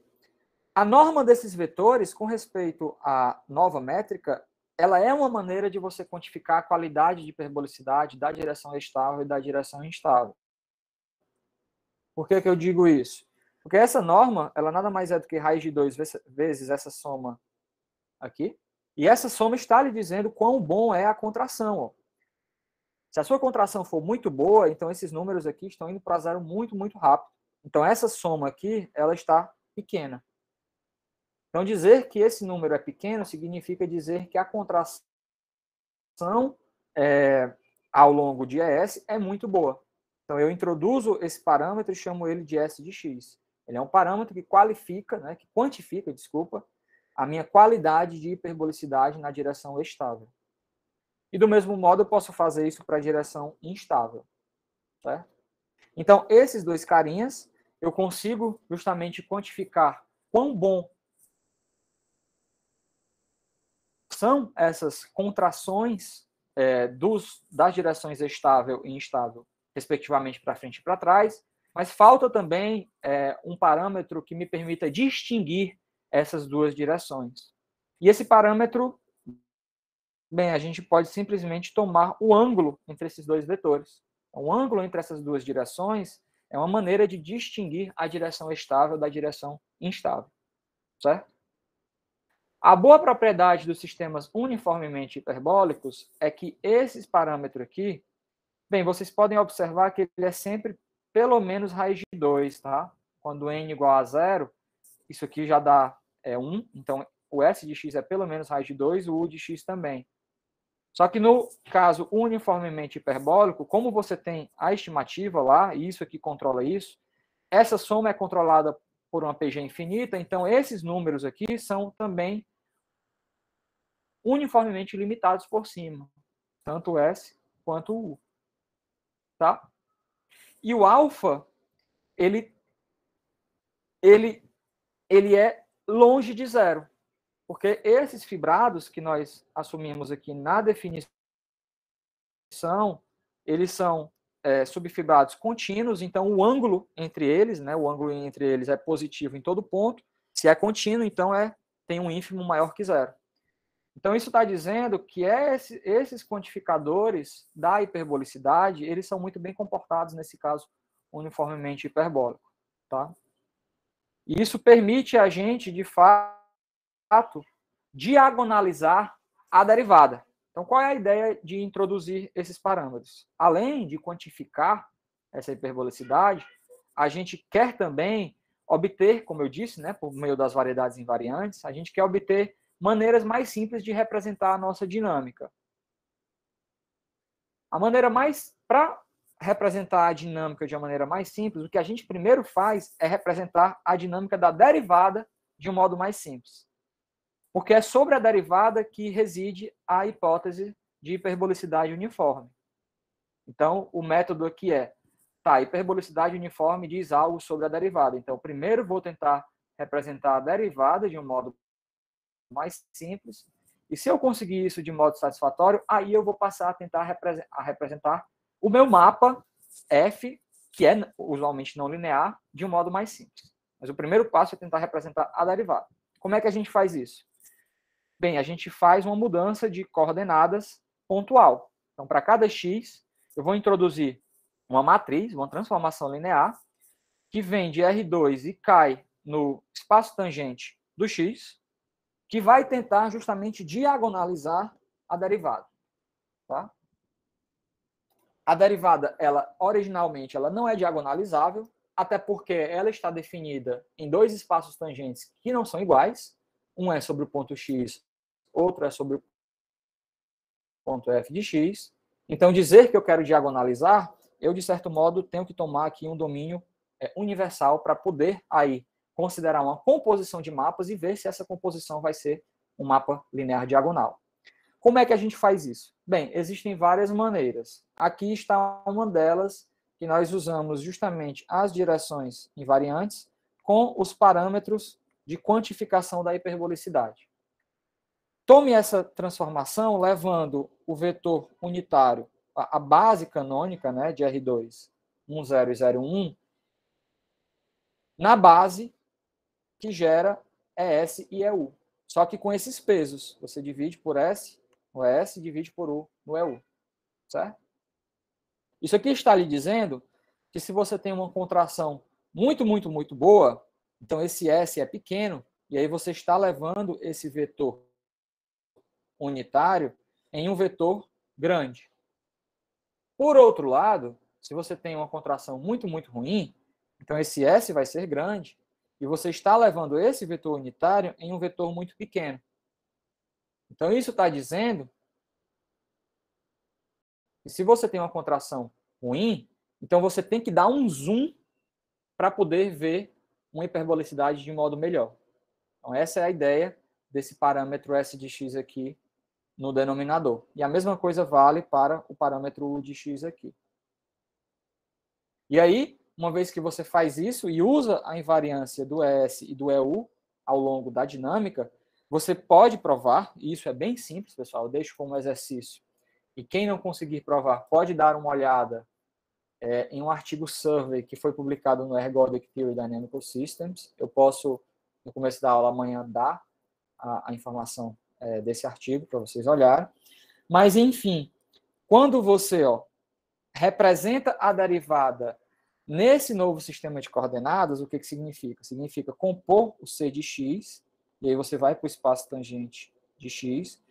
A norma desses vetores, com respeito à nova métrica, ela é uma maneira de você quantificar a qualidade de hiperbolicidade da direção estável e da direção instável. Por que eu digo isso? Porque essa norma, ela nada mais é do que raiz de 2 vezes essa soma aqui. E essa soma está lhe dizendo quão bom é a contração. Ó. Se a sua contração for muito boa, então esses números aqui estão indo para zero muito, muito rápido. Então essa soma aqui, ela está pequena. Então dizer que esse número é pequeno significa dizer que a contração ao longo de ES é muito boa. Então eu introduzo esse parâmetro e chamo ele de S de X. Ele é um parâmetro que qualifica, né, que quantifica, desculpa, a minha qualidade de hiperbolicidade na direção estável. E do mesmo modo eu posso fazer isso para a direção instável. Certo? Então, esses dois carinhas, eu consigo justamente quantificar quão bom são essas contrações das direções estável e instável, respectivamente para frente e para trás, mas falta também um parâmetro que me permita distinguir essas duas direções. E esse parâmetro, bem, a gente pode simplesmente tomar o ângulo entre esses dois vetores. O ângulo entre essas duas direções é uma maneira de distinguir a direção estável da direção instável. Certo? A boa propriedade dos sistemas uniformemente hiperbólicos é que esses parâmetros aqui, bem, vocês podem observar que ele é sempre pelo menos raiz de 2, tá? Quando n igual a 0, isso aqui já dá 1, então o S de x é pelo menos raiz de 2, o U de x também. Só que no caso uniformemente hiperbólico, como você tem a estimativa lá, e isso aqui controla isso, essa soma é controlada por uma PG infinita, então esses números aqui são também uniformemente limitados por cima, tanto o S quanto o U. Tá? E o alfa, ele é longe de zero, porque esses fibrados que nós assumimos aqui na definição, eles são subfibrados contínuos, então o ângulo entre eles, né, o ângulo entre eles é positivo em todo ponto. Se é contínuo, então tem um ínfimo maior que zero. Então isso está dizendo que esses quantificadores da hiperbolicidade, eles são muito bem comportados nesse caso uniformemente hiperbólico, tá? E isso permite a gente, de fato, diagonalizar a derivada. Então, qual é a ideia de introduzir esses parâmetros? Além de quantificar essa hiperbolicidade, a gente quer também obter, como eu disse, né, por meio das variedades invariantes, a gente quer obter maneiras mais simples de representar a nossa dinâmica. A maneira mais, para representar a dinâmica de uma maneira mais simples, o que a gente primeiro faz é representar a dinâmica da derivada de um modo mais simples. Porque é sobre a derivada que reside a hipótese de hiperbolicidade uniforme. Então, o método aqui é, tá, hiperbolicidade uniforme diz algo sobre a derivada. Então, primeiro vou tentar representar a derivada de um modo mais simples, e se eu conseguir isso de modo satisfatório, aí eu vou passar a tentar representar o meu mapa F, que é usualmente não linear, de um modo mais simples. Mas o primeiro passo é tentar representar a derivada. Como é que a gente faz isso? Bem, a gente faz uma mudança de coordenadas pontual. Então, para cada x, eu vou introduzir uma matriz, uma transformação linear, que vem de R2 e cai no espaço tangente do x, que vai tentar justamente diagonalizar a derivada. Tá? A derivada, originalmente, ela não é diagonalizável, até porque ela está definida em dois espaços tangentes que não são iguais. Um é sobre o ponto x, outro é sobre o ponto f de x. Então, dizer que eu quero diagonalizar, eu, de certo modo, tenho que tomar aqui um domínio universal para poder aí considerar uma composição de mapas e ver se essa composição vai ser um mapa linear diagonal. Como é que a gente faz isso? Bem, existem várias maneiras. Aqui está uma delas, que nós usamos justamente as direções invariantes com os parâmetros de quantificação da hiperbolicidade. Tome essa transformação levando o vetor unitário, a base canônica, né, de R2, 1, 0 e 0, 1, na base que gera ES e EU. Só que com esses pesos, você divide por S, o ES, divide por U no EU. Certo? Isso aqui está lhe dizendo que se você tem uma contração muito, muito, muito boa, então esse S é pequeno, e aí você está levando esse vetor unitário em um vetor grande. Por outro lado, se você tem uma contração muito, muito ruim, então esse S vai ser grande, e você está levando esse vetor unitário em um vetor muito pequeno. Então, isso está dizendo que se você tem uma contração ruim, então você tem que dar um zoom para poder ver uma hiperbolicidade de modo melhor. Então, essa é a ideia desse parâmetro S de x aqui no denominador. E a mesma coisa vale para o parâmetro U de x aqui. E aí, uma vez que você faz isso e usa a invariância do ES e do EU ao longo da dinâmica, você pode provar, e isso é bem simples, pessoal, eu deixo como exercício. E quem não conseguir provar, pode dar uma olhada em um artigo survey que foi publicado no Ergodic Theory Dynamical Systems. Eu posso, no começo da aula amanhã, dar a informação desse artigo para vocês olharem. Mas, enfim, quando você representa a derivada nesse novo sistema de coordenadas, o que significa? Significa compor o C de x, e aí você vai para o espaço tangente de x,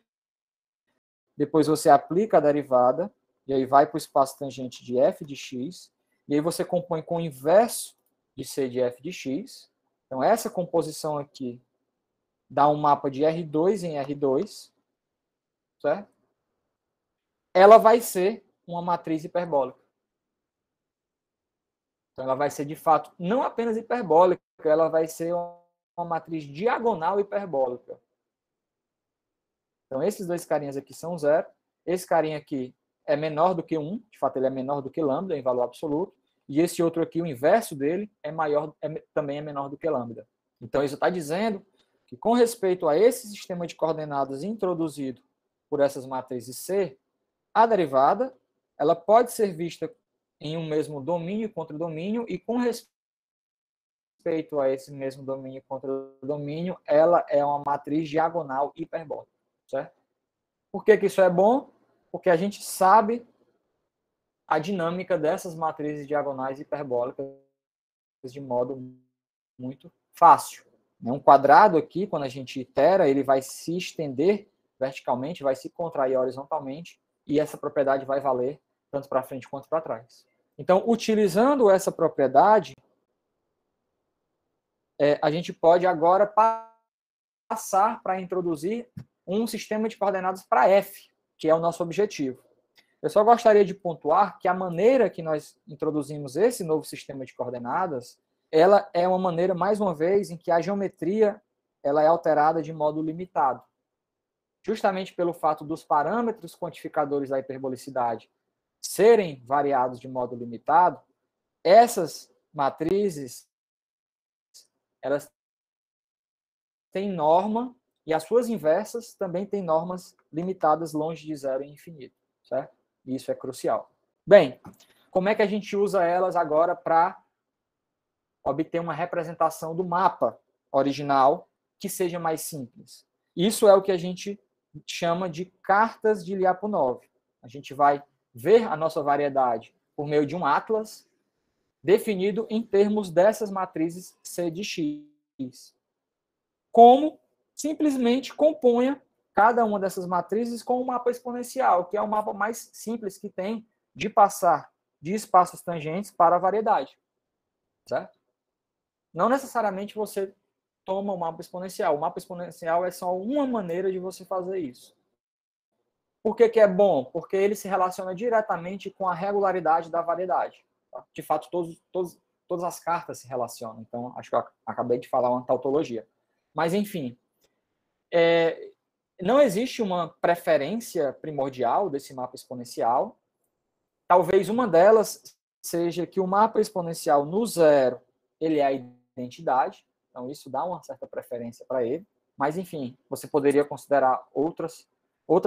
depois você aplica a derivada, e aí vai para o espaço tangente de f de x, e aí você compõe com o inverso de C de f de x. Então, essa composição aqui dá um mapa de R2 em R2, certo? Ela vai ser uma matriz hiperbólica. Então, ela vai ser, de fato, não apenas hiperbólica, ela vai ser uma matriz diagonal hiperbólica. Então, esses dois carinhas aqui são 0. Esse carinha aqui é menor do que 1, de fato, ele é menor do que lambda em valor absoluto. E esse outro aqui, o inverso dele, também é menor do que lambda. Então, isso está dizendo que, com respeito a esse sistema de coordenadas introduzido por essas matrizes C, a derivada ela pode ser vista em um mesmo domínio e contradomínio, e com respeito a esse mesmo domínio e contradomínio, ela é uma matriz diagonal hiperbólica. Certo? Por que isso é bom? Porque a gente sabe a dinâmica dessas matrizes diagonais hiperbólicas de modo muito fácil. Um quadrado aqui, quando a gente itera, ele vai se estender verticalmente, vai se contrair horizontalmente, e essa propriedade vai valer tanto para frente quanto para trás. Então, utilizando essa propriedade, a gente pode agora passar para introduzir um sistema de coordenadas para F, que é o nosso objetivo. Eu só gostaria de pontuar que a maneira que nós introduzimos esse novo sistema de coordenadas, ela é uma maneira, mais uma vez, em que a geometria ela é alterada de modo limitado. Justamente pelo fato dos parâmetros quantificadores da hiperbolicidade serem variados de modo limitado, essas matrizes elas têm norma e as suas inversas também têm normas limitadas longe de zero e infinito, certo? E isso é crucial. Bem, como é que a gente usa elas agora para obter uma representação do mapa original que seja mais simples? Isso é o que a gente chama de cartas de Lyapunov. A gente vai ver a nossa variedade por meio de um atlas definido em termos dessas matrizes C de X. Como simplesmente componha cada uma dessas matrizes com um mapa exponencial, que é o mapa mais simples que tem de passar de espaços tangentes para a variedade. Certo? Não necessariamente você toma o mapa exponencial. O mapa exponencial é só uma maneira de você fazer isso. Por que que é bom? Porque ele se relaciona diretamente com a regularidade da variedade. Tá? De fato, todas as cartas se relacionam. Então, acho que eu acabei de falar uma tautologia. Mas, enfim, não existe uma preferência primordial desse mapa exponencial. Talvez uma delas seja que o mapa exponencial no zero ele é a identidade. Então, isso dá uma certa preferência para ele. Mas, enfim, você poderia considerar outras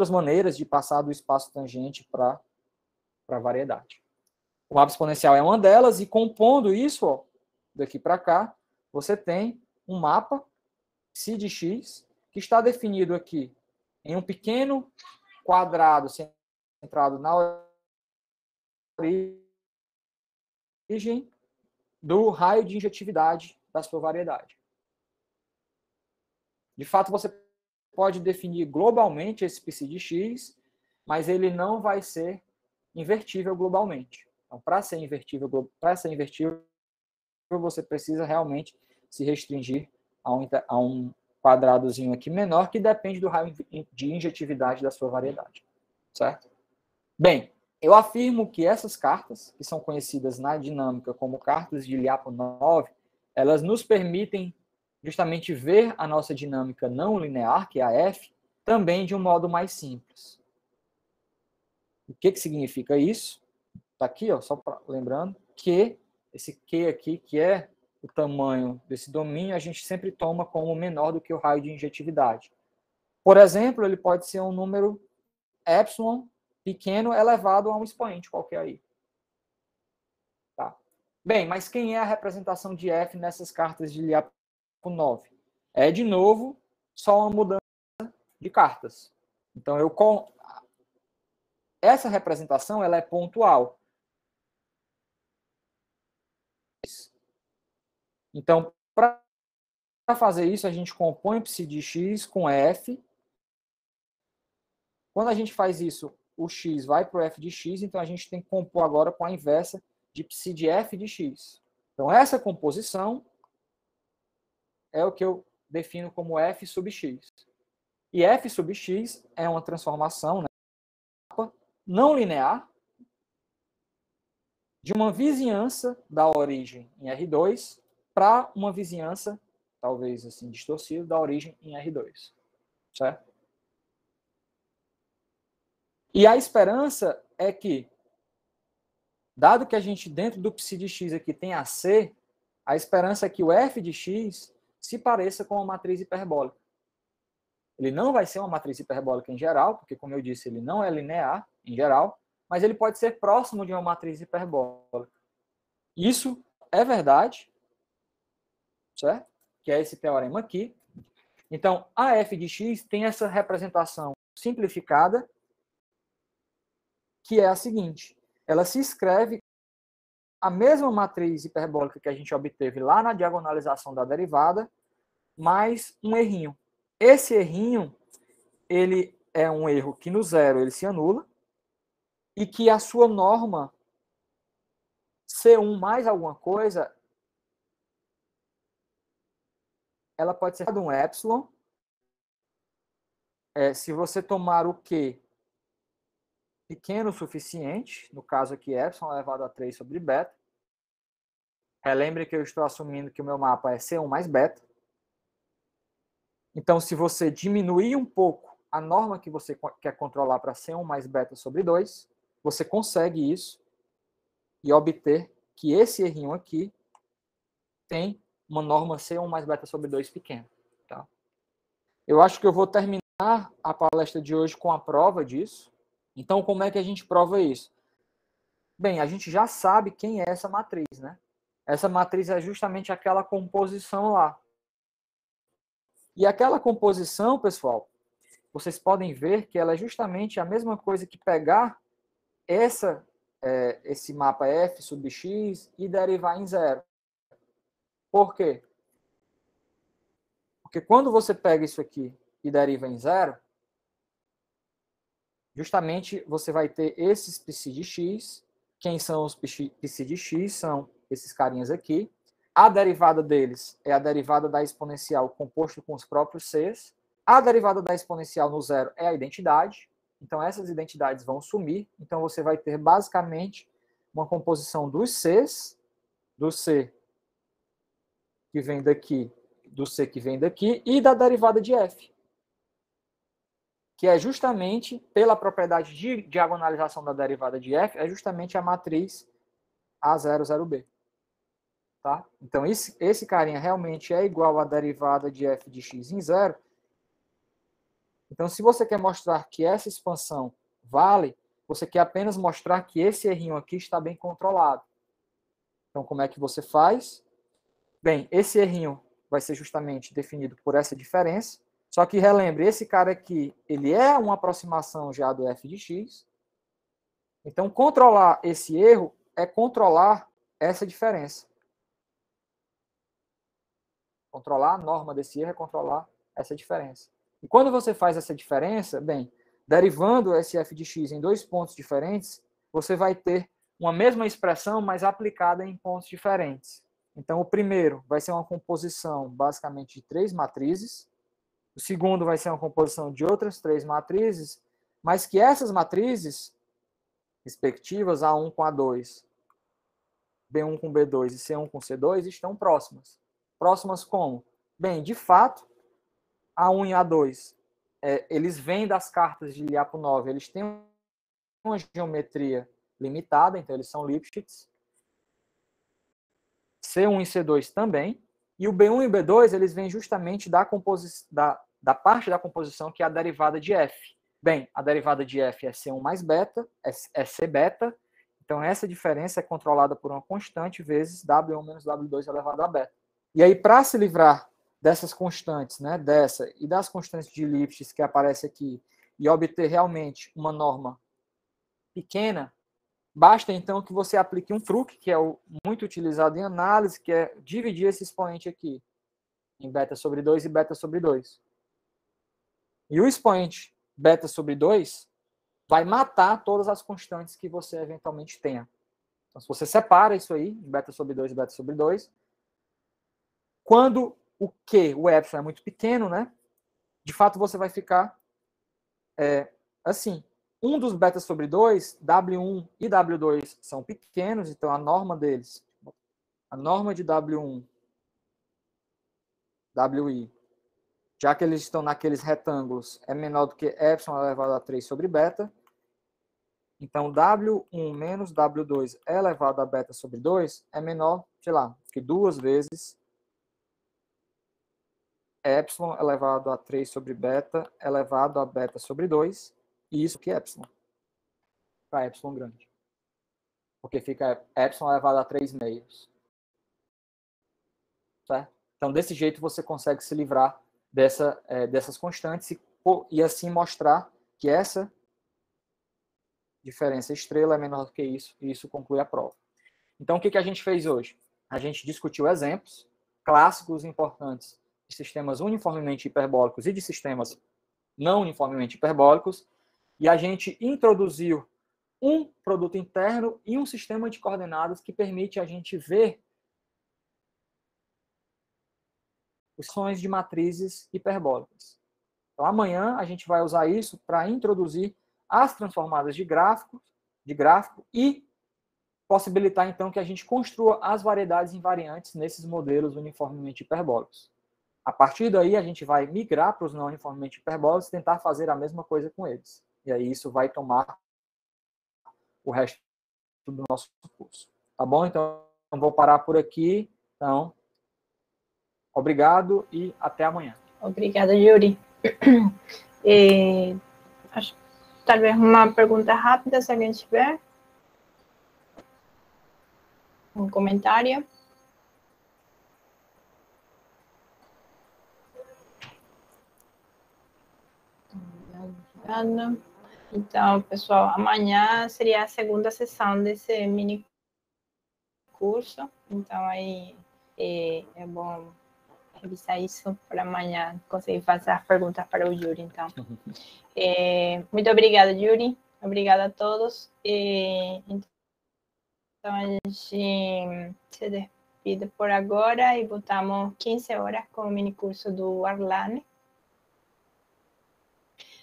maneiras de passar do espaço tangente para a variedade. O mapa exponencial é uma delas, e compondo isso, ó, daqui para cá, você tem um mapa psi de x, que está definido aqui em um pequeno quadrado centrado na origem do raio de injetividade da sua variedade. De fato, você pode definir globalmente esse psi de x, mas ele não vai ser invertível globalmente. Então, para ser invertível, você precisa realmente se restringir a um quadradozinho aqui menor, que depende do raio de injetividade da sua variedade. Certo? Bem, eu afirmo que essas cartas, que são conhecidas na dinâmica como cartas de Lyapunov, elas nos permitem justamente ver a nossa dinâmica não linear, que é a F, também de um modo mais simples. O que significa isso? Está aqui, ó, só lembrando, que esse Q aqui, que é o tamanho desse domínio, a gente sempre toma como menor do que o raio de injetividade. Por exemplo, ele pode ser um número epsilon pequeno elevado a um expoente qualquer aí. Tá. Bem, mas quem é a representação de F nessas cartas de Lyapunov? É, de novo, só uma mudança de cartas. Então, essa representação ela é pontual. Então, para fazer isso, a gente compõe o psi de x com F. Quando a gente faz isso, o x vai para o f de x, então a gente tem que compor agora com a inversa de psi de f de x. Então, essa composição é o que eu defino como f sub x. E f sub x é uma transformação, né, não linear de uma vizinhança da origem em R2 para uma vizinhança, talvez assim, distorcida, da origem em R2. Certo? E a esperança é que, dado que a gente, dentro do psi de x aqui, tem a C, a esperança é que o f de x se pareça com uma matriz hiperbólica. Ele não vai ser uma matriz hiperbólica em geral, porque, como eu disse, ele não é linear em geral, mas ele pode ser próximo de uma matriz hiperbólica. Isso é verdade, certo? Que é esse teorema aqui. Então, a f de x tem essa representação simplificada, que é a seguinte: ela se escreve a mesma matriz hiperbólica que a gente obteve lá na diagonalização da derivada, mais um errinho. Esse errinho, ele é um erro que no zero ele se anula, e que a sua norma C1 mais alguma coisa ela pode ser de um epsilon, se você tomar o Q pequeno o suficiente, no caso aqui epsilon elevado a 3 sobre beta. Relembre que eu estou assumindo que o meu mapa é C1 mais beta. Então, se você diminuir um pouco a norma que você quer controlar para C1 mais beta sobre 2, você consegue isso e obter que esse errinho aqui tem uma norma C1 mais beta sobre 2 pequena. Tá? Eu acho que eu vou terminar a palestra de hoje com a prova disso. Então, como é que a gente prova isso? Bem, a gente já sabe quem é essa matriz, né? Essa matriz é justamente aquela composição lá. E aquela composição, pessoal, vocês podem ver que ela é justamente a mesma coisa que pegar esse mapa F sub x e derivar em zero. Por quê? Porque quando você pega isso aqui e deriva em zero, justamente você vai ter esses psi de x. Quem são os psi de x? São esses carinhas aqui. A derivada deles é a derivada da exponencial composto com os próprios c's. A derivada da exponencial no zero é a identidade. Então, essas identidades vão sumir. Então, você vai ter, basicamente, uma composição dos c's, do c que vem daqui, do c que vem daqui, e da derivada de f, que é justamente, pela propriedade de diagonalização da derivada de f, é justamente a matriz A00b. Tá? Então, esse carinha realmente é igual à derivada de f de x em zero. Então, se você quer mostrar que essa expansão vale, você quer apenas mostrar que esse errinho aqui está bem controlado. Então, como é que você faz? Bem, esse errinho vai ser justamente definido por essa diferença. Só que, relembre, esse cara aqui, ele é uma aproximação já do f de x. Então, controlar esse erro é controlar essa diferença. Controlar a norma desse erro é controlar essa diferença. E quando você faz essa diferença, bem, derivando esse f de x em dois pontos diferentes, você vai ter uma mesma expressão, mas aplicada em pontos diferentes. Então, o primeiro vai ser uma composição, basicamente, de 3 matrizes. O segundo vai ser uma composição de outras 3 matrizes, mas que essas matrizes respectivas, A1 com A2, B1 com B2 e C1 com C2, estão próximas. Próximas como? Bem, de fato, A1 e A2, eles vêm das cartas de Lyapunov, eles têm uma geometria limitada, então eles são Lipschitz. C1 e C2 também. E o B1 e o B2, eles vêm justamente da parte da composição que é a derivada de F. Bem, a derivada de F é C1 mais beta, é C beta. Então, essa diferença é controlada por uma constante vezes W1 menos W2 elevado a beta. E aí, para se livrar dessas constantes, né, dessa e das constantes de Lipschitz que aparece aqui, e obter realmente uma norma pequena, basta então que você aplique um truque, que é muito utilizado em análise, que é dividir esse expoente aqui em beta sobre 2 e beta sobre 2. E o expoente beta sobre 2 vai matar todas as constantes que você eventualmente tenha. Então, se você separa isso aí, beta sobre 2 e beta sobre 2, quando o Q, o epsilon, é muito pequeno, né? De fato, você vai ficar assim. Um dos beta sobre 2, W1 e W2 são pequenos, então a norma deles, a norma de W1, WI, já que eles estão naqueles retângulos, é menor do que epsilon elevado a 3 sobre beta. Então, W1 menos W2 elevado a beta sobre 2 é menor, sei lá, que 2 vezes epsilon elevado a 3 sobre beta elevado a beta sobre 2, e isso que é epsilon, para epsilon grande. Porque fica epsilon elevado a 3 meios. Certo? Então, desse jeito, você consegue se livrar dessas constantes e assim mostrar que essa diferença estrela é menor do que isso, e isso conclui a prova. Então, o que a gente fez hoje? A gente discutiu exemplos clássicos importantes de sistemas uniformemente hiperbólicos e de sistemas não uniformemente hiperbólicos, e a gente introduziu um produto interno e um sistema de coordenadas que permite a gente ver funções de matrizes hiperbólicas. Então, amanhã a gente vai usar isso para introduzir as transformadas de gráfico e possibilitar, então, que a gente construa as variedades invariantes nesses modelos uniformemente hiperbólicos. A partir daí, a gente vai migrar para os não uniformemente hiperbólicos e tentar fazer a mesma coisa com eles. E aí isso vai tomar o resto do nosso curso. Tá bom? Então, vou parar por aqui. Então, obrigado e até amanhã. Obrigada, Yuri. Talvez uma pergunta rápida, se alguém tiver. Um comentário. Então, pessoal, amanhã seria a segunda sessão desse mini curso. Então, aí é bom revisar isso para amanhã conseguir fazer as perguntas para o Yuri. Então, muito obrigada, Yuri. Obrigada a todos. Então, a gente se despide por agora e voltamos 15 horas com o mini curso do Arlane.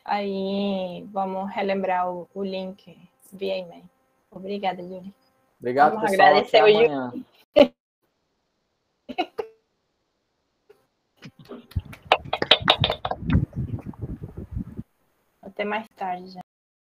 Aí vamos relembrar o link via e-mail. Obrigada, Yuri. Obrigado, vamos pessoal. agradecer até amanhã. Até mais tarde, já.